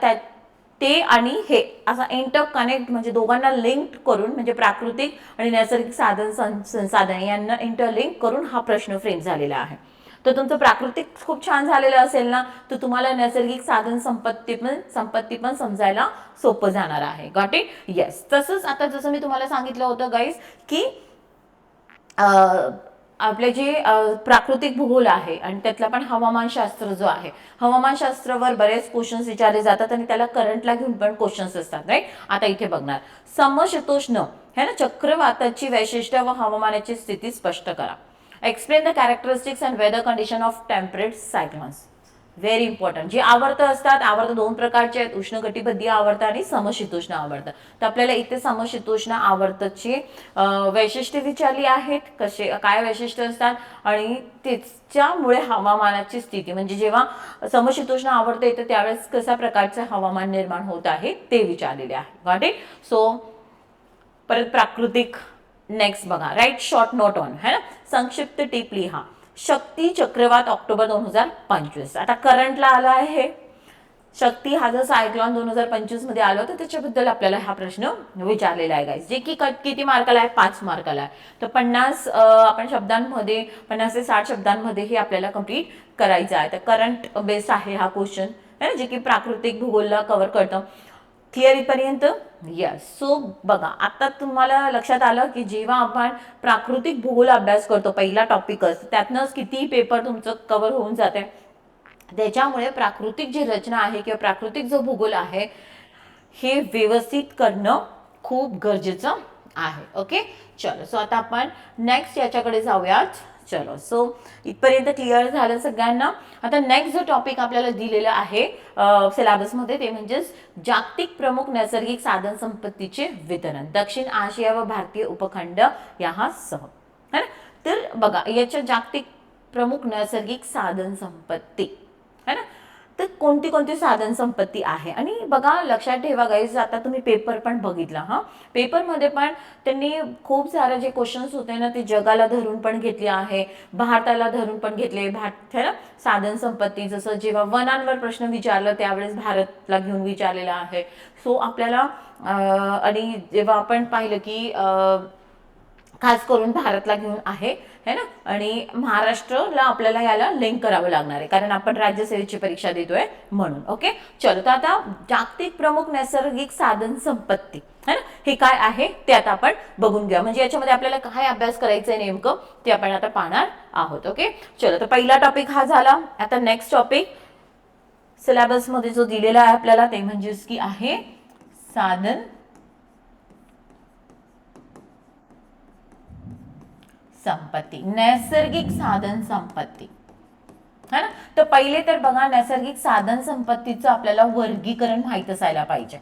ते आणि हे असा इंटरकनेक्ट म्हणजे दोघांना लिंक करून म्हणजे प्राकृतिक आणि नैसर्गिक संसाधने यांना इंटरलिंक करून हा प्रश्न फ्रेम झालेला आहे. तर तुमचं प्राकृतिक खूप छान झालेलं असेल ना, तर तुम्हाला नैसर्गिक साधन संपत्ती पण समजायला सोपं जाणार आहे. Got it? येस. तसंच आता जसं मी तुम्हाला सांगितलं होतं गाईज की आपले जे प्राकृतिक भूगोल आहे आणि त्यातला पण हवामानशास्त्र जो आहे, हवामानशास्त्रावर बरेच क्वेश्चन्स विचारले जातात आणि त्याला करंटला घेऊन पण क्वेश्चन्स असतात, राईट. आता इथे बघणार, समशीतोष्ण है ना चक्रवाताची वैशिष्ट्य व हवामानाची स्थिती स्पष्ट करा. Explain the characteristics and weather condition of temperate cyclones. Very important. जी आवर्त असतात, आवर्त दोन प्रकारचे आहेत, उष्णकटिबंधीय आवर्त आणि समशीतोष्ण आवर्त. तर आपल्याला इथे समशीतोष्ण आवर्तची वैशिष्ट्ये विचारली आहेत, कसे काय वैशिष्ट्य असतात आणि त्याच्यामुळे हवामानाची स्थिती म्हणजे जेव्हा समशीतोष्ण आवर्त येतं त्यावेळेस कशा प्रकारचे हवामान निर्माण होत आहे ते विचारलेले आहे. Got it? सो परत प्राकृतिक नेक्स्ट बघा, राईट शॉर्ट नोट ऑन, है ना. संक्षिप्त टिप लिहा. शक्ती चक्रवात ऑक्टोबर 2025. आता करंटला आला आहे शक्ती हा जो सायक्लॉन 2025 मध्ये आलं होतं त्याच्याबद्दल आपल्याला हा प्रश्न विचारलेला आहे गाईज, जे की किती मार्काला आहे? 5 मार्काला आहे. तर 50 आपण शब्दांमध्ये 50 ते 60 शब्दांमध्ये हे आपल्याला कंप्लीट करायचं आहे. तर करंट बेस्ड आहे हा क्वेश्चन, है ना, जे की प्राकृतिक भूगोलला कव्हर करतं. क्लिअर इथपर्यंत? यस. सो बघा, आता तुम्हाला लक्षात आलं की जेव्हा आपण प्राकृतिक भूगोल अभ्यास करतो, पहिला टॉपिकच त्यातनंच किती पेपर तुमचं कव्हर होऊन जाते. त्याच्यामुळे प्राकृतिक जी रचना आहे किंवा प्राकृतिक जो भूगोल आहे हे व्यवस्थित करणं खूप गरजेचं आहे. ओके, चलो. सो आता आपण नेक्स्ट याच्याकडे जाऊयात. चलो, सो इथपर्यंत क्लिअर झालं सगळ्यांना. आता नेक्स्ट जो टॉपिक आपल्याला दिलेला आहे सिलेबसमध्ये ते म्हणजेच जागतिक प्रमुख नैसर्गिक साधन संपत्तीचे वितरण दक्षिण आशिया व भारतीय उपखंड यासह, है ना. तर बघा, याच्या जागतिक प्रमुख नैसर्गिक साधन संपत्ती है ना, तर कोणती कोणती साधन संपत्ती आहे. आणि बघा, लक्षात ठेवा गाईज, आता तुम्ही पेपर पण बघितला, पेपरमध्ये पण त्यांनी खूप सारे जे क्वेश्चन्स होते ना ते जगाला धरून पण घेतले आहे, भारताला धरून पण घेतले. भारत है ना साधन संपत्ती, जसं जेव्हा वनांवर प्रश्न विचारला त्यावेळेस भारतला घेऊन विचारलेला आहे. सो आपल्याला आणि जेव्हा आपण पाहिलं की खास करून भारतला घेऊन आहे, है ना, आणि महाराष्ट्रला आपल्याला याला लिंक करावं लागणार आहे कारण आपण राज्यसेवेची परीक्षा देतोय म्हणून. ओके, चलो. तर आता जागतिक प्रमुख नैसर्गिक साधन संपत्ती है ना, हे काय आहे ते आता आपण बघून घ्या. म्हणजे याच्यामध्ये आपल्याला काय अभ्यास करायचंय नेमकं ते आपण आता पाहणार आहोत. ओके, चलो. तर पहिला टॉपिक हा झाला. आता नेक्स्ट टॉपिक सिलेबस मध्ये जो दिलेला आहे आपल्याला ते म्हणजेच की आहे साधन संपत्ती, नैसर्गिक साधन संपत्ती, है ना. तर पहिले तर बघा, नैसर्गिक साधन संपत्तीचं आपल्याला वर्गीकरण माहित असायला पाहिजे,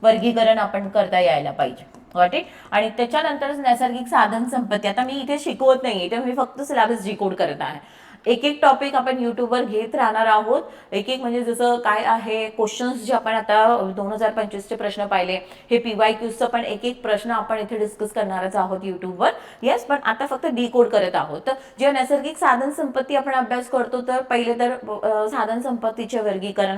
वर्गीकरण आपण करता यायला पाहिजे. Got it? आणि त्याच्यानंतरच नैसर्गिक साधन संपत्ती. आता मी इथे शिकवत नाहीये, तर मी फक्त सिलेबस डिकोड करत आहे. एक एक टॉपिक आपण युट्यूबवर घेत राहणार आहोत, एक एक म्हणजे जसं काय आहे क्वेश्चन्स जे आपण आता 2025चे प्रश्न पाहिले, हे PYQचं पण एक एक प्रश्न आपण इथे डिस्कस करणारच आहोत युट्यूबवर. येस, पण आता फक्त डिकोड करत आहोत. तर जेव्हा नैसर्गिक साधन संपत्ती आपण अभ्यास करतो तर पहिले तर साधन संपत्तीचे वर्गीकरण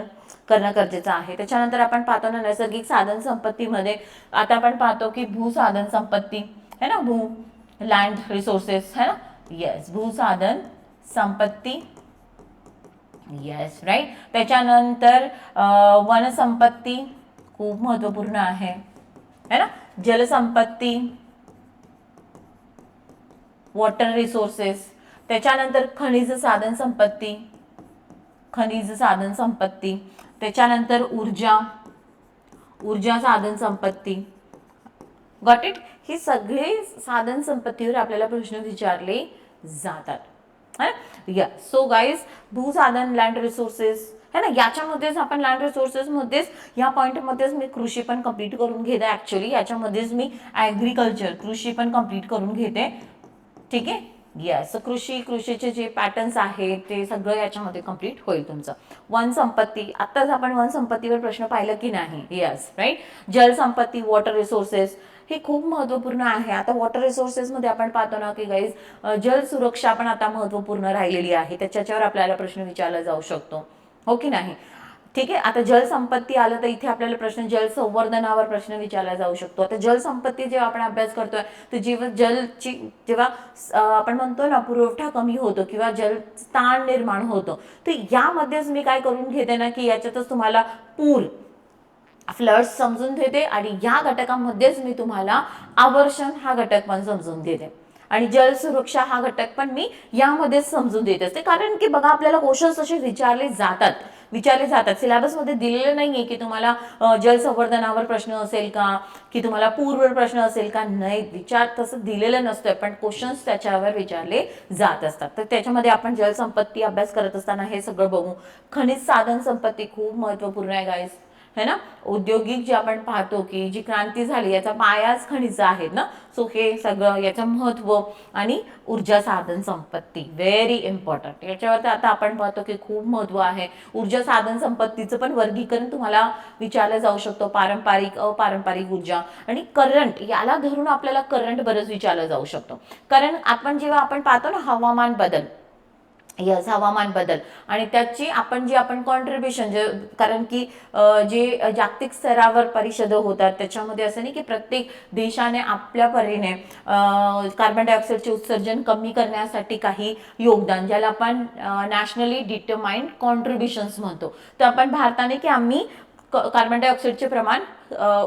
करणं गरजेचं आहे. त्याच्यानंतर आपण पाहतो ना नैसर्गिक साधन संपत्तीमध्ये आता आपण पाहतो की भूसाधन संपत्ती है ना, भू लँड रिसोर्सेस है ना. येस, भूसाधन संपत्ती. Yes, right. त्याच्यानंतर वनसंपत्ती खूप महत्वपूर्ण आहे है ना. जलसंपत्ती, वॉटर रिसोर्सेस. त्याच्यानंतर खनिज साधन संपत्ती, खनिज साधन संपत्ती. त्याच्यानंतर ऊर्जा, ऊर्जा साधन संपत्ती. Got it. ही सगळे साधन संपत्तीवर आपल्याला प्रश्न विचारले जातात. या सो गाईज, भूसाधन लँड रिसोर्सेस है ना, याच्यामध्येच आपण लँड रिसोर्सेस मध्येच या पॉईंटमध्येच मी कृषी पण कंप्लीट करून घेते. ऍक्च्युली याच्यामध्येच मी ऍग्रिकल्चर कृषी पण कंप्लीट करून घेते. ठीक आहे. येस, कृषीचे जे पॅटर्न्स आहेत ते सगळं याच्यामध्ये कंप्लीट होईल तुमचं. वन संपत्ती, आत्ताच आपण वन संपत्तीवर प्रश्न पाहिलं की नाही. Yes right. जलसंपत्ती, वॉटर रिसोर्सेस, हे खूप महत्वपूर्ण आहे. आता वॉटर रिसोर्सेस मध्ये आपण पाहतो ना की गाईज, जल सुरक्षा पण आता महत्वपूर्ण राहिलेली आहे. त्याच्यावर आपल्याला प्रश्न विचारला जाऊ शकतो, हो की नाही. ठीक आहे. आता जलसंपत्ती आलं तर इथे आपल्याला प्रश्न जल संवर्धनावर प्रश्न विचारला जाऊ शकतो. आता जलसंपत्ती जेव्हा आपण अभ्यास करतोय तर जेव्हा आपण म्हणतो ना पुरवठा कमी होतो किंवा जलताण निर्माण होतो, तर यामध्येच मी काय करून घेते ना की याच्यातच तुम्हाला पूर, फ्लड्स समजून घेते आणि या घटकामध्येच मी तुम्हाला आवर्षण हा घटक पण समजून घेते आणि जल सुरक्षा हा घटक पण मी यामध्येच समजून देत असते. कारण की बघा, आपल्याला क्वेश्चन्स असे विचारले जातात. सिलेबसमध्ये दिलेलं नाहीये की तुम्हाला जल संवर्धनावर प्रश्न असेल का, की तुम्हाला पूरवर प्रश्न असेल का. नाही, विचार तसं दिलेलं नसतं, पण क्वेश्चन्स त्याच्यावर विचारले जात असतात. तर त्याच्यामध्ये आपण जलसंपत्ती अभ्यास करत असताना हे सगळं बघू. खनिज साधन संपत्ती खूप महत्वपूर्ण आहे गाईज, है ना. औद्योगिक जे आपण पाहतो की जी क्रांती झाली याचा पायाच खनिज आहेत ना. सो हे सगळं याचं महत्व. आणि ऊर्जा साधन संपत्ती व्हेरी इम्पॉर्टंट. याच्यावर तर आता आपण पाहतो की खूप महत्व आहे. ऊर्जा साधन संपत्तीचं पण वर्गीकरण तुम्हाला विचारलं जाऊ शकतो. पारंपरिक, अपारंपरिक ऊर्जा आणि करंट, याला धरून आपल्याला करंट बरंच विचारलं जाऊ शकतो. कारण जेव्हा आपण पाहतो ना हवामान बदल, यस, हवामान बदल आणि त्याची आपण कॉन्ट्रीब्युशन, कारण की जे जागतिक स्तरावर परिषद होतात त्याच्यामध्ये असं नाही की प्रत्येक देशाने आपल्या परीने कार्बन डायऑक्साईडचे उत्सर्जन कमी करण्यासाठी काही योगदान, ज्याला आपण नॅशनली डिटरमाइंड कॉन्ट्रीब्युशन्स म्हणतो. तर आपण भारताने की आम्ही कार्बन डायऑक्साईडचे प्रमाण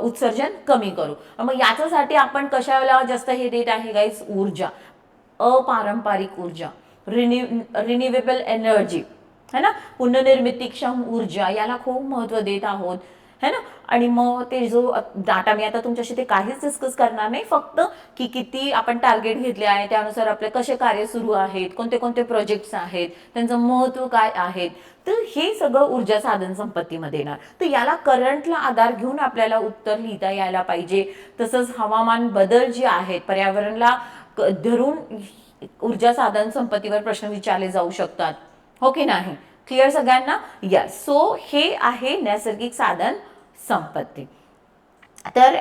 उत्सर्जन कमी करू. मग याच्यासाठी आपण कशाला जास्त हे देत आहे गाईज? ऊर्जा, अपारंपरिक ऊर्जा, रिन्युएबल एनर्जी, है ना, पुनर्निर्मितीक्षम ऊर्जा, याला खूप महत्व देत आहोत, है ना. आणि मग ते जो डाटा, मी आता तुमच्याशी ते काहीच डिस्कस करणार नाही, फक्त की किती आपण टार्गेट घेतले आहे, त्यानुसार आपले कसे कार्य सुरू आहेत, कोणते कोणते प्रोजेक्ट्स आहेत, त्यांचं महत्व काय आहेत, तर हे सगळं ऊर्जा साधन संपत्तीमध्ये येणार. तर याला करंटला आधार घेऊन आपल्याला उत्तर लिहिता यायला पाहिजे. तसंच हवामान बदल जे आहेत, पर्यावरणाला धरून ऊर्जा साधन संपत्तीवर प्रश्न विचारले जाऊ शकतात, हो की नाही. क्लिअर सगळ्यांना? यस. सो हे आहे नैसर्गिक साधन संपत्ती. तर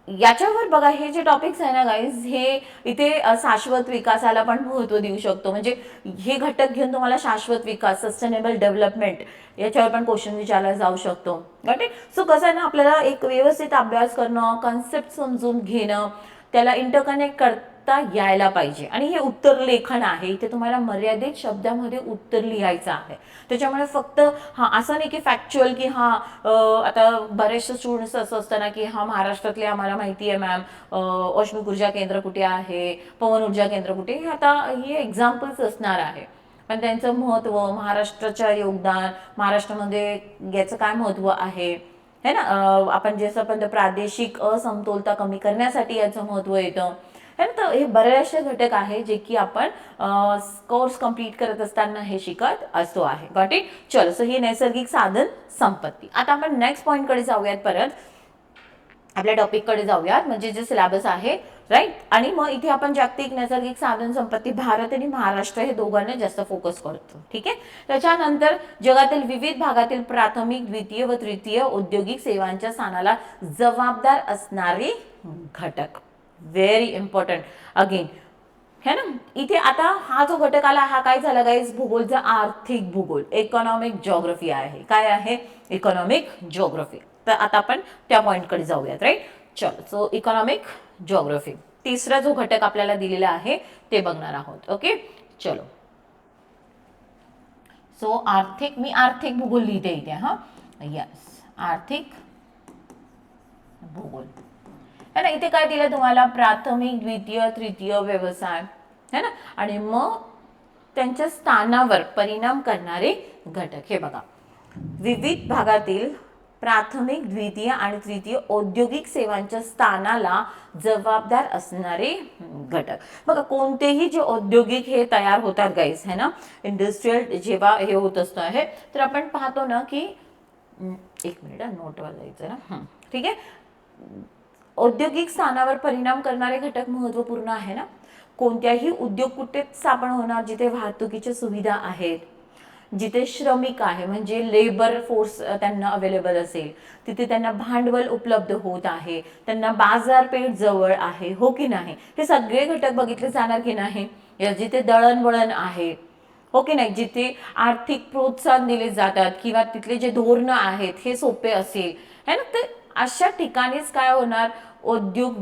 याच्यावर बघा, हे जे टॉपिक्स आहे ना गाईज, हे इथे शाश्वत विकासाला पण महत्व देऊ शकतो. म्हणजे हे घटक घेऊन तुम्हाला शाश्वत विकास, सस्टेनेबल डेव्हलपमेंट, याच्यावर पण क्वेश्चन विचारला जाऊ शकतो. ओके. सो कसं आहे ना, आपल्याला एक व्यवस्थित अभ्यास करणं, कॉन्सेप्ट समजून घेणं, त्याला इंटरकनेक्ट करता यायला पाहिजे. आणि हे उत्तर लेखन आहे, इथे तुम्हाला मर्यादित शब्दामध्ये उत्तर लिहायचं आहे. त्याच्यामुळे फक्त असं नाही की फॅक्च्युअल की आता बरेचसे स्टुडंट्स असं असतं ना की महाराष्ट्रातले आम्हाला माहिती आहे मॅम, औष्णिक ऊर्जा केंद्र कुठे आहे, पवन ऊर्जा केंद्र कुठे, आता हे एक्झाम्पल्स असणार आहे. पण त्यांचं महत्व, महाराष्ट्राचं योगदान, महाराष्ट्रामध्ये याचं काय महत्व आहे, है ना. आपण जे पण प्रादेशिक असमतोलता कमी करण्यासाठी याचं महत्व येतं. तर हे बरेचसे घटक आहे जे की आपण कोर्स कंप्लीट करत असताना हे शिकत असतो आहे. Got it. चलो, सो ही नैसर्गिक साधन संपत्ती. आता आपण नेक्स्ट पॉइंट कडे जाऊयात, परत आपल्या टॉपिक कडे जाऊयात, म्हणजे जे सिलेबस आहे, राईट. आणि मग इथे आपण जागतिक नैसर्गिक साधन संपत्ती, भारत आणि महाराष्ट्र हे दोघांना जास्त फोकस करतो. ठीक आहे. त्याच्यानंतर जगातील विविध भागातील प्राथमिक, द्वितीय व तृतीय औद्योगिक सेवांच्या स्थानाला जबाबदार असणारे घटक, व्हेरी इम्पॉर्टंट अगेन, है ना. इथे आता हा जो घटक आला, हा काय झाला गाईज? भूगोलचा आर्थिक भूगोल, इकॉनॉमिक जिओग्राफी आहे. काय आहे? Economic geography. तर आता आपण त्या पॉइंट कडे जाऊयात, राईट. चलो, सो इकॉनॉमिक जिओग्राफी, तिसरा जो घटक आपल्याला दिलेला आहे ते बघणार आहोत. ओके. चलो, सो मी आर्थिक भूगोल लिहिते इथे. यस, आर्थिक भूगोल, है ना. इथे काय दिलं तुम्हाला? प्राथमिक, द्वितीय, तृतीय व्यवसाय, है ना. आणि मग त्यांच्या स्थानावर परिणाम करणारे घटक, हे बघा. विविध भागातील प्राथमिक, द्वितीय आणि तृतीय औद्योगिक सेवांच्या स्थानाला जबाबदार असणारे घटक. बघा कोणतेही जे औद्योगिक हे तयार होतात गाईस है ना, इंडस्ट्रियल जेव्हा हे होत असतं आहे, तर आपण पाहतो ना की एक मिनिट नोटवर जायचं ना, ठीक आहे. औद्योगिक स्थानावर परिणाम करणारे घटक महत्वपूर्ण आहे ना. कोणत्याही उद्योग कुठे स्थापन होणार जिथे वाहतुकीच्या सुविधा आहेत, जिथे श्रमिक आहे म्हणजे लेबर फोर्स त्यांना अवेलेबल असेल, तिथे त्यांना भांडवल उपलब्ध होत आहे, त्यांना बाजारपेठ जवळ आहे, हो की नाही. हे सगळे घटक बघितले जाणार की नाही. जिथे दळणवळण आहे, हो की नाही, जिथे आर्थिक प्रोत्साहन दिले जातात किंवा तिथले जे धोरणं आहेत हे सोपे असेल है ना, तर अशा ठिकाणीच काय होणार, उद्योग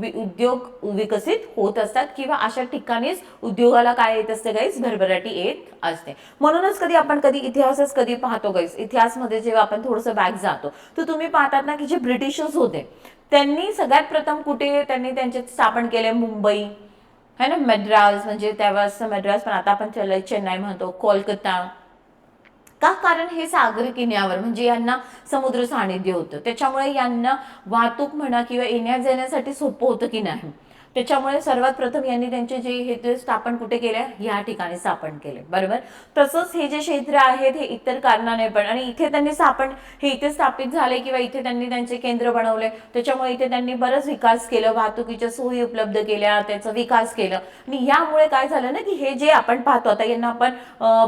विकसित होत असतात किंवा अशा ठिकाणीच उद्योगाला काय येत असते गाईस, भरभराटी येत असते. म्हणूनच कधी इतिहासच कधी पाहतो गाईस, इतिहासमध्ये जेव्हा आपण थोडंसं बॅक जातो तर तुम्ही पाहतात ना की जे ब्रिटिशर्स होते त्यांनी सगळ्यात प्रथम कुठे त्यांनी त्यांचे स्थापन केले, मुंबई है ना, मद्रास म्हणजे त्यावेळेस मद्रास, पण आता आपण चेन्नई म्हणतो, कोलकाता. का, कारण हे सागरी किनाऱ्यावर म्हणजे यांना समुद्र सानिध्य होतं, त्याच्यामुळे यांना वाहतूक म्हणा किंवा येण्या जाण्यासाठी सोपं होतं की नाही. त्याच्यामुळे सर्वात प्रथम यांनी त्यांचे जे हे ते स्थापन कुठे केले, या ठिकाणी स्थापन केले, बरोबर. तसंच हे जे क्षेत्र आहेत हे इतर कारणाने पण, आणि इथे त्यांनी हे इथे स्थापित झाले किंवा इथे त्यांनी त्यांचे केंद्र बनवले, त्याच्यामुळे इथे त्यांनी बरंच विकास केलं, वाहतुकीच्या सोयी उपलब्ध केल्या, त्याचा विकास केला. आणि यामुळे काय झालं ना की हे जे आपण पाहतो आता, यांना आपण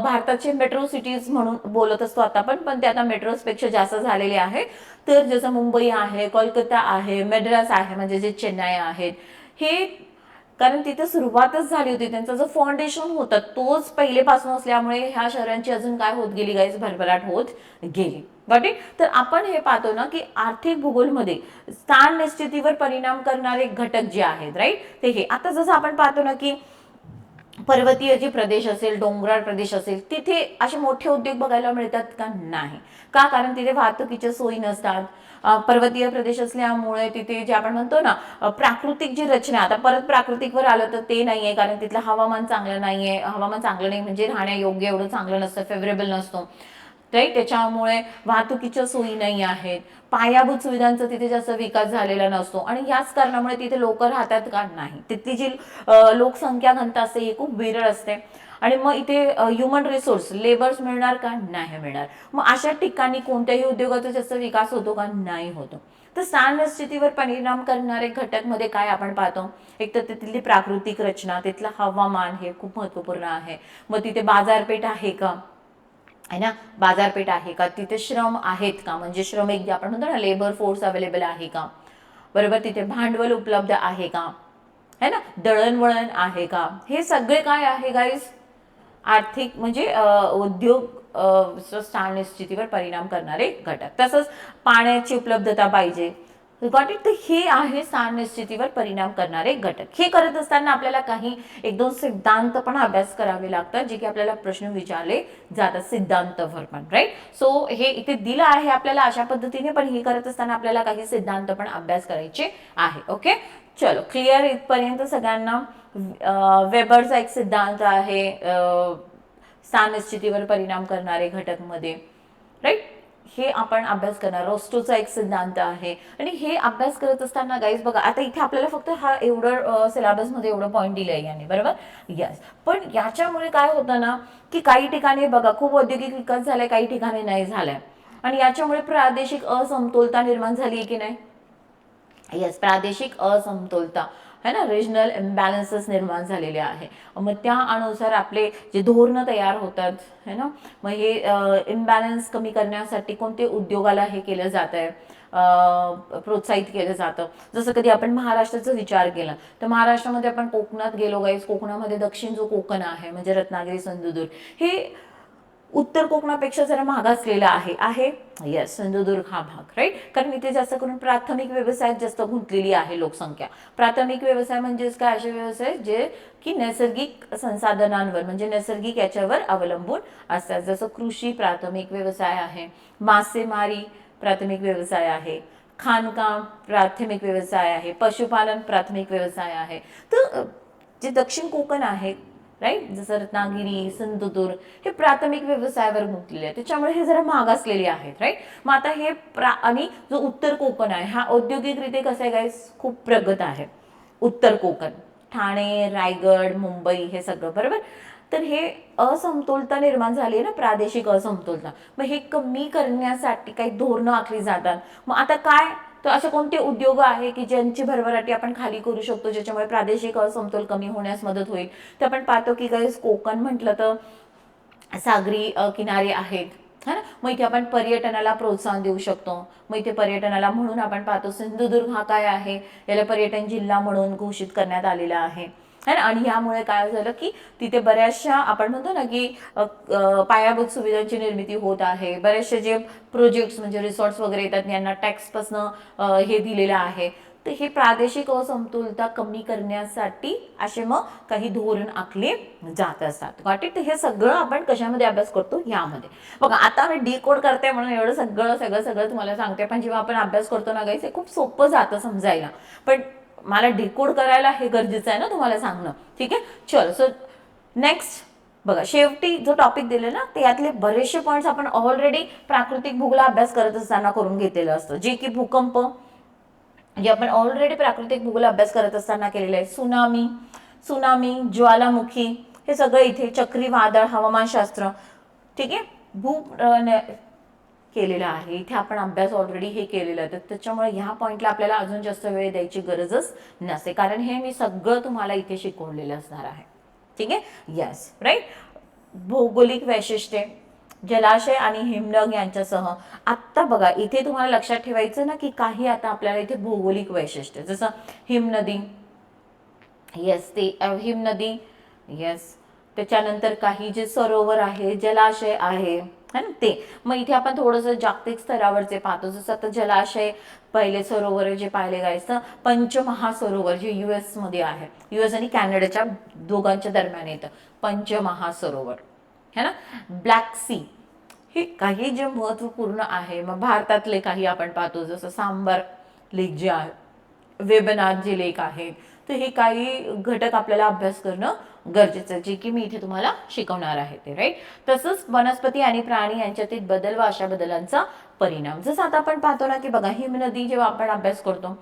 भारताचे मेट्रो सिटीज म्हणून बोलत असतो आता पण ते आता मेट्रोजपेक्षा जास्त झालेले आहे. तर जसं मुंबई आहे, कोलकाता आहे, मद्रास आहे म्हणजे जे चेन्नई आहेत, हे कारण तिथे सुरुवातच झाली होती, त्यांचा जो फाउंडेशन होता तोच पहिलेपासून असल्यामुळे ह्या शहरांची अजून काय होत गेली गाईस, भरभराट होत गेली. Got it. तर आपण हे पाहतो ना की आर्थिक भूगोलमध्ये स्थान निश्चितीवर परिणाम करणारे घटक जे आहेत, राईट, ते हे. आता जसं आपण पाहतो ना की पर्वतीय जे प्रदेश असेल, डोंगराळ प्रदेश असेल, तिथे असे मोठे उद्योग बघायला मिळतात का, नाही. का, कारण तिथे वाहतुकीच्या सोयी नसतात. पर्वतीय प्रदेश असल्यामुळे तिथे जे आपण म्हणतो ना प्राकृतिक जी रचना, आता परत प्राकृतिकवर आलं तर ते नाहीये, कारण तिथलं हवामान चांगलं नाहीये. हवामान चांगलं नाही म्हणजे राहण्यायोग्य एवढं चांगलं नसतं, फेवरेबल नसतो, राईट. त्याच्यामुळे वाहतुकीच्या सोयी नाही आहेत, पायाभूत सुविधांचा तिथे जास्त विकास झालेला नसतो, आणि याच कारणामुळे तिथे लोक राहतात का, नाही. तिथली जी लोकसंख्या घनता असते ही खूप विरळ असते, आणि मग इथे ह्युमन रिसोर्स लेबर्स मिळणार का, नाही मिळणार. मग अशा ठिकाणी कोणत्याही उद्योगाचा जास्त विकास होतो का, नाही होतो. तर स्थान निश्चितीवर परिणाम करणारे घटक मध्ये काय आपण पाहतो, एक तर तिथली प्राकृतिक रचना, तिथलं हवामान हे खूप महत्वपूर्ण आहे. मग तिथे बाजारपेठ आहे का, है ना, बाजारपेठ आहे का, तिथे श्रम आहेत का, म्हणजे श्रमिक जे आपण म्हणतो ना लेबर फोर्स अवेलेबल आहे का, बरोबर. तिथे भांडवल उपलब्ध आहे का, है ना, दळणवळण आहे का. हे सगळे काय आहे गाईस, आर्थिक म्हणजे उद्योग स्थान निश्चितीवर परिणाम करणारे घटक. तसंच पाण्याची उपलब्धता पाहिजे, गॉट इट. तर हे आहे स्थान निश्चितीवर परिणाम करणारे घटक. हे करत असताना आपल्याला काही एक दोन सिद्धांत पण अभ्यास करावे लागतात, जे की आपल्याला प्रश्न विचारले जातात सिद्धांतवर पण, राईट. सो हे इथे दिलं आहे आपल्याला अशा पद्धतीने, पण हे करत असताना आपल्याला काही सिद्धांत पण अभ्यास करायचे आहे. ओके, चलो क्लिअर इथपर्यंत सगळ्यांना. वेबरचा एक सिद्धांत आहे स्थान निश्चितीवर परिणाम करणारे घटक मध्ये, राईट. हे आपण अभ्यास करणार. रोस्टोचा एक सिद्धांत आहे, आणि हे अभ्यास करत असताना गाईज बघा, आता इथे आपल्याला फक्त हा एवढं सिलेबस मध्ये एवढं पॉईंट दिलंय याने, बरोबर, यस. पण याच्यामुळे काय होतं ना की काही ठिकाणी बघा खूप औद्योगिक विकास झालाय, काही ठिकाणी नाही झालाय, आणि याच्यामुळे प्रादेशिक असमतोलता निर्माण झाली आहे की नाही, यस, प्रादेशिक असमतोलता है ना, रिजनल इम्बॅलन्सेस निर्माण झालेले आहे. मग त्या अनुसार आपले जे धोरणं तयार होतात है ना, मग हे इम्बॅलन्स कमी करण्यासाठी कोणते उद्योगाला हे केलं जात आहे, प्रोत्साहित केलं जातं. जसं कधी आपण महाराष्ट्राचा विचार केला तर महाराष्ट्रामध्ये आपण कोकणात गेलो गाईस, कोकणामध्ये दक्षिण जो कोकण आहे म्हणजे रत्नागिरी, सिंधुदुर्ग, हे उत्तर कोकणापेक्षा जरा मागासलेला आहे. येस, सिंधुदुर्ग हा भाग, राईट. कारण इथे जास्त करून प्राथमिक व्यवसायात जास्त गुंतलेली आहे लोकसंख्या. प्राथमिक व्यवसाय म्हणजेच काय, असे व्यवसाय जे की नैसर्गिक संसाधनांवर म्हणजे नैसर्गिक याच्यावर अवलंबून असतात. जसं कृषी प्राथमिक व्यवसाय आहे, मासेमारी प्राथमिक व्यवसाय आहे, खाणकाम प्राथमिक व्यवसाय आहे, पशुपालन प्राथमिक व्यवसाय आहे. तर जे दक्षिण कोकण आहे राईट, जसं रत्नागिरी, सिंधुदुर्ग हे प्राथमिक व्यवसायावर गुंतलेले आहेत, त्याच्यामुळे हे जरा मागासलेले आहेत. राईट, मग आता हे आणि जो उत्तर कोकण आहे हा औद्योगिकरित्या कसं आहे गाईस, खूप प्रगत आहे. उत्तर कोकण, ठाणे, रायगड, मुंबई हे सगळं, बरोबर. तर हे असमतोलता निर्माण झाली आहे ना, प्रादेशिक असमतोलता. मग हे कमी करण्यासाठी काही धोरणं आखली जातात. मग आता काय, तर असे कोणते उद्योग आहे की ज्यांची भरभराटी आपण खाली करू शकतो, ज्याच्यामुळे प्रादेशिक असमतोल कमी होण्यास मदत होईल. तर आपण पाहतो की काही कोकण म्हटलं तर सागरी किनारे आहेत, है ना. मग इथे आपण पर्यटनाला प्रोत्साहन देऊ शकतो. मग इथे पर्यटनाला म्हणून आपण पाहतो सिंधुदुर्ग हा काय आहे, याला पर्यटन जिल्हा म्हणून घोषित करण्यात आलेला आहे, है ना. आणि यामुळे काय झालं की तिथे बऱ्याचशा आपण म्हणतो ना की पायाभूत सुविधांची निर्मिती होत आहे. बरेचसे जे प्रोजेक्ट्स म्हणजे रिसॉर्ट्स वगैरे येतात यांना टॅक्सपासनं हे दिलेलं आहे. तर हे प्रादेशिक असमतोलता कमी करण्यासाठी असे मग काही धोरण आखले जात असतात. Got it. हे सगळं आपण कशामध्ये अभ्यास करतो, यामध्ये. बघा आता मी डिकोड करते म्हणून एवढं सगळं सगळं सगळं तुम्हाला सांगते, पण जेव्हा आपण अभ्यास करतो ना गाईस, हे खूप सोपं जातं समजायला, पण मला डिकोड करायला हे गरजेचं आहे ना तुम्हाला सांगणं. ठीक आहे, चल. सो नेक्स्ट बघा, शेवटी जो टॉपिक दिले ना, ते यातले बरेचसे पॉईंट्स आपण ऑलरेडी प्राकृतिक भूगोल अभ्यास करत असताना करून घेतलेलं असतं. जे की भूकंप, जे आपण ऑलरेडी प्राकृतिक भूगोल अभ्यास करत असताना केलेलं आहे. सुनामी, ज्वालामुखी, हे सगळं इथे चक्रीवादळ, हवामानशास्त्र, ठीक आहे, केलेला आहे. इथे आपण अभ्यास ऑलरेडी हे केलेलं आहे. तर त्याच्यामुळे ह्या पॉईंटला आपल्याला अजून जास्त वेळ द्यायची गरजच नसते, कारण हे मी सगळं तुम्हाला इथे शिकवलेलं असणार आहे. ठीक आहे, येस, राईट. भौगोलिक वैशिष्ट्ये, जलाशय आणि हिमनग यांच्यासह. आता बघा इथे तुम्हाला लक्षात ठेवायचं ना की काही आता आपल्याला इथे भौगोलिक वैशिष्ट्य, जसं हिमनदी, येस, ते हिमनदी, येस. त्याच्यानंतर काही जे सरोवर आहे, जलाशय आहे, है ना, ते. मग इथे आपण थोडंसं जागतिक स्तरावरचे पाहतो, जसं आता जलाशय, पहिले सरोवर जे पाहिले जायचं, पंचमहासरोवर जे US मध्ये आहे, US आणि कॅनडाच्या दोघांच्या दरम्यान येतं पंचमहासरोवर, है ना. ब्लॅक सी, हे काही जे महत्वपूर्ण आहे. मग भारतातले काही आपण पाहतो, जसं सांबर लेक जे आहे, वेबनाथ जे लेक आहेत. तर हे काही घटक आपल्याला अभ्यास करणं गरजेचं आहे, जे की मी इथे तुम्हाला शिकवणार आहे ते, राईट. तसंच वनस्पती आणि प्राणी यांच्यातील बदल व अशा बदलांचा परिणाम. जसं आता आपण पाहतो ना की बघा, हिमनदी जेव्हा आपण अभ्यास करतो,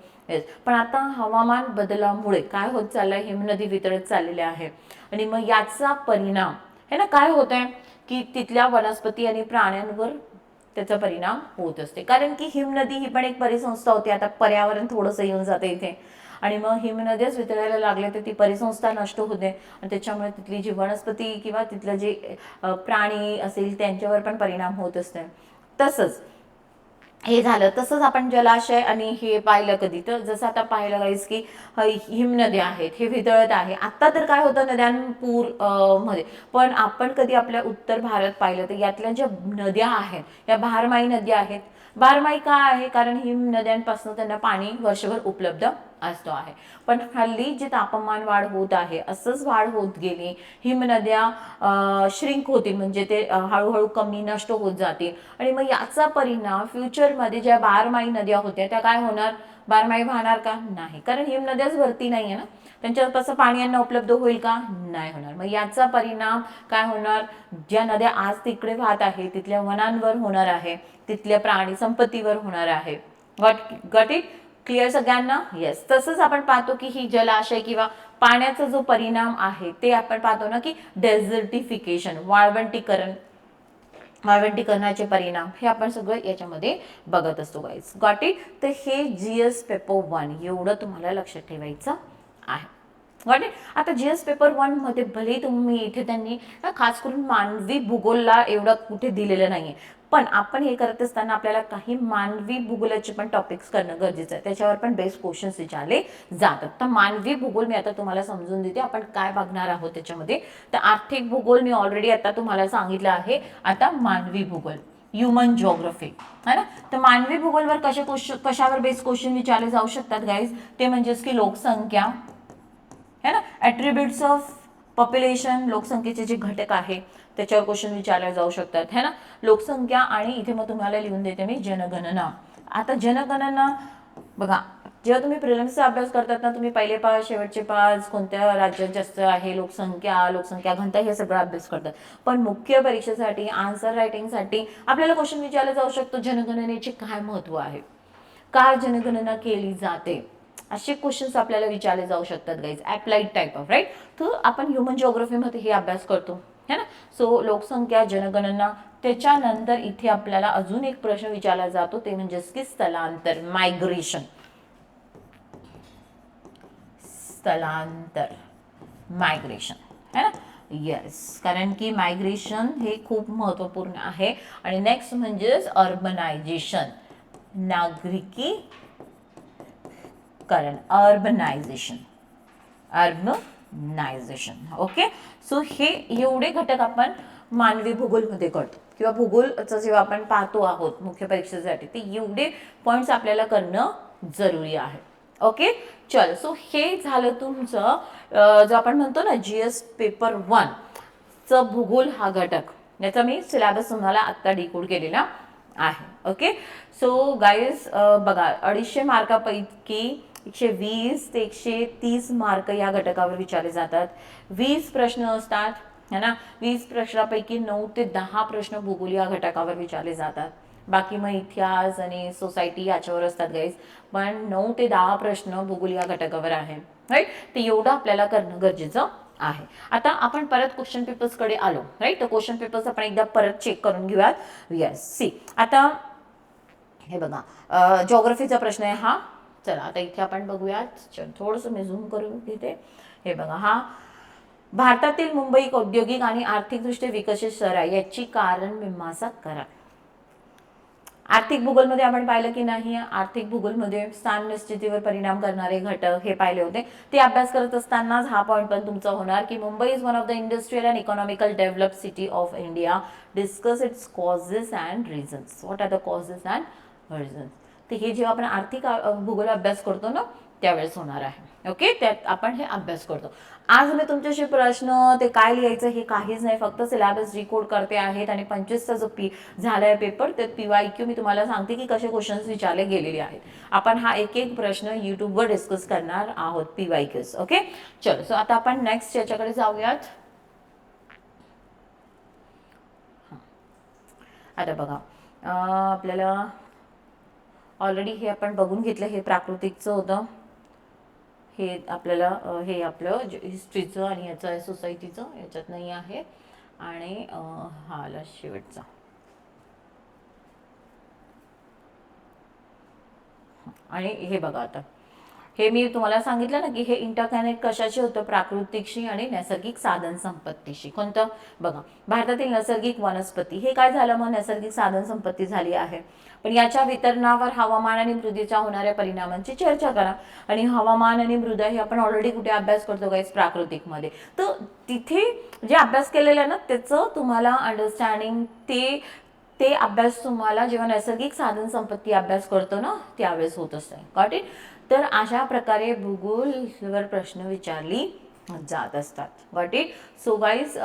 पण आता हवामान बदलामुळे काय होत चाललंय, हिमनदी वितळत चाललेल्या आहे. आणि मग याचा परिणाम है ना काय होत आहे की तिथल्या वनस्पती आणि प्राण्यांवर त्याचा परिणाम होत असते. कारण की हिमनदी ही पण एक परिसंस्था होती. आता पर्यावरण थोडंसं येऊन जाते इथे, आणि मग हिमनद्याच वितळायला लागले तर ती परिसंस्था नष्ट होते, आणि त्याच्यामुळे तिथली जी वनस्पती किंवा तिथलं जे प्राणी असेल त्यांच्यावर पण परिणाम होत असते. तसंच हे झालं. तसंच आपण जलाशय आणि हे पाहिलं कधी, तर जसं आता पाहिलं गाईस की हिमनद्या आहेत, हे वितळत आहे. आता तर काय होतं, नद्यांपूर मध्ये, पण आपण कधी आपल्या उत्तर भारत पाहिलं तर यातल्या ज्या नद्या आहेत या बारमाही नद्या आहेत. बारमाही का आहे, कारण हिम नद्यांपासून त्यांना पाणी वर्षभर उपलब्ध असतो आहे. पण हल्ली जे तापमान वाढ होत आहे, असंच वाढ होत गेली, हिमनद्या श्रिंक होतील, म्हणजे ते हळूहळू कमी नष्ट होत जातील. आणि मग याचा परिणाम फ्युचरमध्ये ज्या बारमाही नद्या होत्या त्या काय होणार, बारमाही वाहणार का, नाही, कारण हिमनद्याच भरती नाहीये ना, त्यांच्यापासून पाणी यांना उपलब्ध होईल का, नाही होणार. मग याचा परिणाम काय होणार, ज्या नद्या आज तिकडे वाहत आहे तिथल्या वनांवर होणार आहे, तिथल्या प्राणी संपत्तीवर होणार आहे. गॉट इट, क्लिअर सगळ्यांना, येस. तसंच आपण पाहतो की ही जलाशय किंवा पाण्याचा जो परिणाम आहे ते आपण पाहतो ना की डेझर्टिफिकेशन, वाळवंटीकरणाचे परिणाम, हे आपण सगळं याच्यामध्ये बघत असतो गाईज. Got it. तर हे GS पेपर 1 एवढं तुम्हाला लक्षात ठेवायचं आहे. Got it. आता GS पेपर 1 मध्ये भले तुम्ही इथे त्यांनी खास करून मानवी भूगोलला एवढं कुठे दिलेलं नाहीये, पण आपण हे करत असताना आपल्याला काही मानवी भूगोलाचे पण टॉपिक्स करणं गरजेचं आहे, त्याच्यावर पण बेस्ट क्वेश्चन्स विचारले जातात. तर मानवी भूगोल मी आता तुम्हाला समजून देते आपण काय बघणार आहोत त्याच्यामध्ये. तर आर्थिक भूगोल मी ऑलरेडी आता तुम्हाला सांगितलं आहे. आता मानवी भूगोल, ह्युमन जिओग्राफी, है ना. तर मानवी भूगोलवर कशावर बेस्ट क्वेश्चन विचारले जाऊ शकतात गाईज, ते म्हणजेच की लोकसंख्या, है ना, ॲट्रिब्यूट्स ऑफ पॉप्युलेशन, लोकसंख्येचे जे घटक आहे त्याच्यावर क्वेश्चन विचारले जाऊ शकतात, है ना. लोकसंख्या, आणि इथे मग तुम्हाला लिहून देते मी जनगणना. आता जनगणना बघा, जेव्हा तुम्ही प्रिलिम्सचा अभ्यास करतात ना, तुम्ही पहिले 5 शेवटचे 5 कोणत्या राज्यात जास्त आहे, लोकसंख्या घनता हे सगळं अभ्यास करतात. पण मुख्य परीक्षेसाठी आन्सर रायटिंगसाठी आपल्याला क्वेश्चन विचारला जाऊ शकतो, जनगणनेचे काय महत्व आहे, का जनगणना केली जाते, असे क्वेश्चन्स आपल्याला विचारले जाऊ शकतात guys, applied type of, right. तर आपण ह्युमन जिओग्राफीमध्ये हे अभ्यास करतो है ना. सो लोकसंख्या, जनगणना, त्याच्यानंतर इथे आपल्याला अजून एक प्रश्न विचारला जातो, ते म्हणजेच की स्थलांतर, मायग्रेशन. स्थलांतर, मायग्रेशन है ना. येस, कारण की मायग्रेशन हे खूप महत्वपूर्ण आहे. आणि नेक्स्ट म्हणजेच अर्बनायझेशन, नागरिकीकरण, अर्बनायझेशन. ओके. सो हे एवढे घटक आपण मानवी भूगोलमध्ये करतो किंवा भूगोलचं जेव्हा आपण पाहतो आहोत मुख्य परीक्षेसाठी, ते एवढे पॉइंट्स आपल्याला करणं जरुरी आहे. ओके चल. सो हे झालं तुमचं जो आपण म्हणतो ना GS पेपर 1 च भूगोल हा घटक, याचा मी सिलेबस तुम्हाला आत्ता डिकोड केलेला आहे. ओके. सो गाईज बघा, 250 मार्कापैकी 120 ते 130 मार्क या घटकावर विचारले जातात. 20 प्रश्न असतात है ना. 20 प्रश्नापैकी 9 ते 10 प्रश्न भूगोल या घटकावर विचारले जातात. बाकी मग इतिहास आणि सोसायटी याच्यावर असतात गाईज. पण 9 ते 10 प्रश्न भूगोल या घटकावर आहे, राईट. ते एवढं आपल्याला करणं गरजेचं आहे. आता आपण परत क्वेश्चन पेपर्स कडे आलो, राईट. तर क्वेश्चन पेपर्स आपण एकदा परत चेक करून घेऊयात. येस, सी आता हे बघा, जिओग्राफीचा प्रश्न आहे हा. चला आता इथे आपण बघूयात, थोडंसं मी झूम करून घेते. हे बघा, हा भारतातील मुंबई एक औद्योगिक आणि आर्थिकदृष्ट्या विकसित शहर आहे, याची कारण मीमांसा करा. आर्थिक भूगोलमध्ये आपण पाहिलं की नाही, आर्थिक भूगोलमध्ये स्थान निश्चितीवर परिणाम करणारे घटक हे पाहिले होते. ते अभ्यास करत असतानाच हा पॉईंट पण तुमचा होणार की Mumbai is one of the industrial and economical developed city of India. Discuss its causes and reasons. What are the causes and reasons. ते हे जेव्हा आपण आर्थिक भूगोल अभ्यास करतो ना त्यावेळेस होणार आहे. ओके, त्यात आपण हे अभ्यास करतो. आज मी तुमच्याशी प्रश्न ते काय लिहायचं हे काहीच नाही, फक्त सिलेबस डिकोड करते आहेत. आणि 25चा जो झालाय पेपर, त्यात PYQ मी तुम्हाला सांगते की कसे क्वेश्चन्स विचारले गेलेले आहेत. आपण हा एक एक प्रश्न युट्यूबवर डिस्कस करणार आहोत, PYQs. ओके चलो. सो आता आपण नेक्स्ट याच्याकडे जाऊयात. आता बघा, आपल्याला ऑलरेडी हे आपण बघून घेतलं, हे प्राकृतिकचं होतं, हे आपल्याला हे आपलं हिस्ट्रीचं आणि याचं आहे सोसायटीचं, याच्यात नाही आहे. आणि हा आला शेवटचा. आणि हे बघा, आता हे मी तुम्हाला सांगितलं ना की हे इंटरकनेक्ट कशाचे होतं, प्राकृतिकशी आणि नैसर्गिक साधन संपत्तीशी. कोणतं बघा, भारतातील नैसर्गिक वनस्पती, हे काय झालं मग, नैसर्गिक साधन संपत्ती झाली आहे. पण याच्या वितरणावर हवामान आणि मृदेच्या होणाऱ्या परिणामांची चर्चा करा. आणि हवामान आणि मृदा हे आपण ऑलरेडी कुठे अभ्यास करतो गाईस, प्राकृतिकमध्ये. तर तिथे जे अभ्यास केलेलं आहे ना त्याचं तुम्हाला अंडरस्टँडिंग, ते अभ्यास तुम्हाला जेव्हा नैसर्गिक साधन संपत्ती अभ्यास करतो ना त्यावेळेस होत असते. Got it. तर अशा प्रकारे भूगोलवर प्रश्न विचारली जात असतात. Got it. सो गाईज,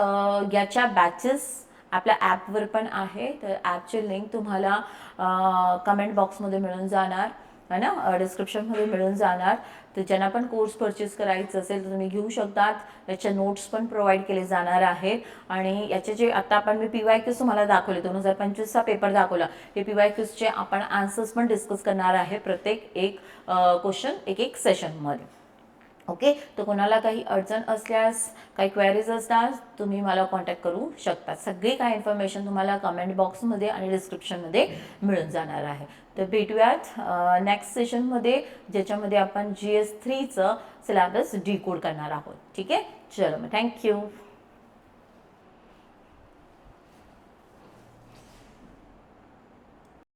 याच्या बॅचेस आपल्या ॲपवर पण आहे, तर ॲपची लिंक तुम्हाला कमेंट बॉक्समध्ये मिळून जाणार है ना, डिस्क्रिप्शनमध्ये मिळून जाणार. तर ज्यांना पण कोर्स परचेस करायचं असेल तर तुम्ही घेऊ शकतात. याचे नोट्स पण प्रोव्हाइड केले जाणार आहेत. आणि याचे जे आता आपण मी PYQs तुम्हाला दाखवले, 2025चा पेपर दाखवला, हे PYQsचे आपण आन्सर्स पण डिस्कस करणार आहे, प्रत्येक एक क्वेश्चन एक एक सेशनमध्ये. ओके. तर कोणाला काही अडचण असल्यास, काही क्वेरीज असतात, तुम्ही मला कॉन्टॅक्ट करू शकता. सगळी काय इन्फॉर्मेशन तुम्हाला कमेंट बॉक्समध्ये आणि डिस्क्रिप्शनमध्ये मिळून जाणार आहे. तर भेटूयात नेक्स्ट सेशनमध्ये, ज्याच्यामध्ये आपण GS 3चं सिलेबस डिकोड करणार आहोत. ठीक आहे, चलो मग, थँक्यू.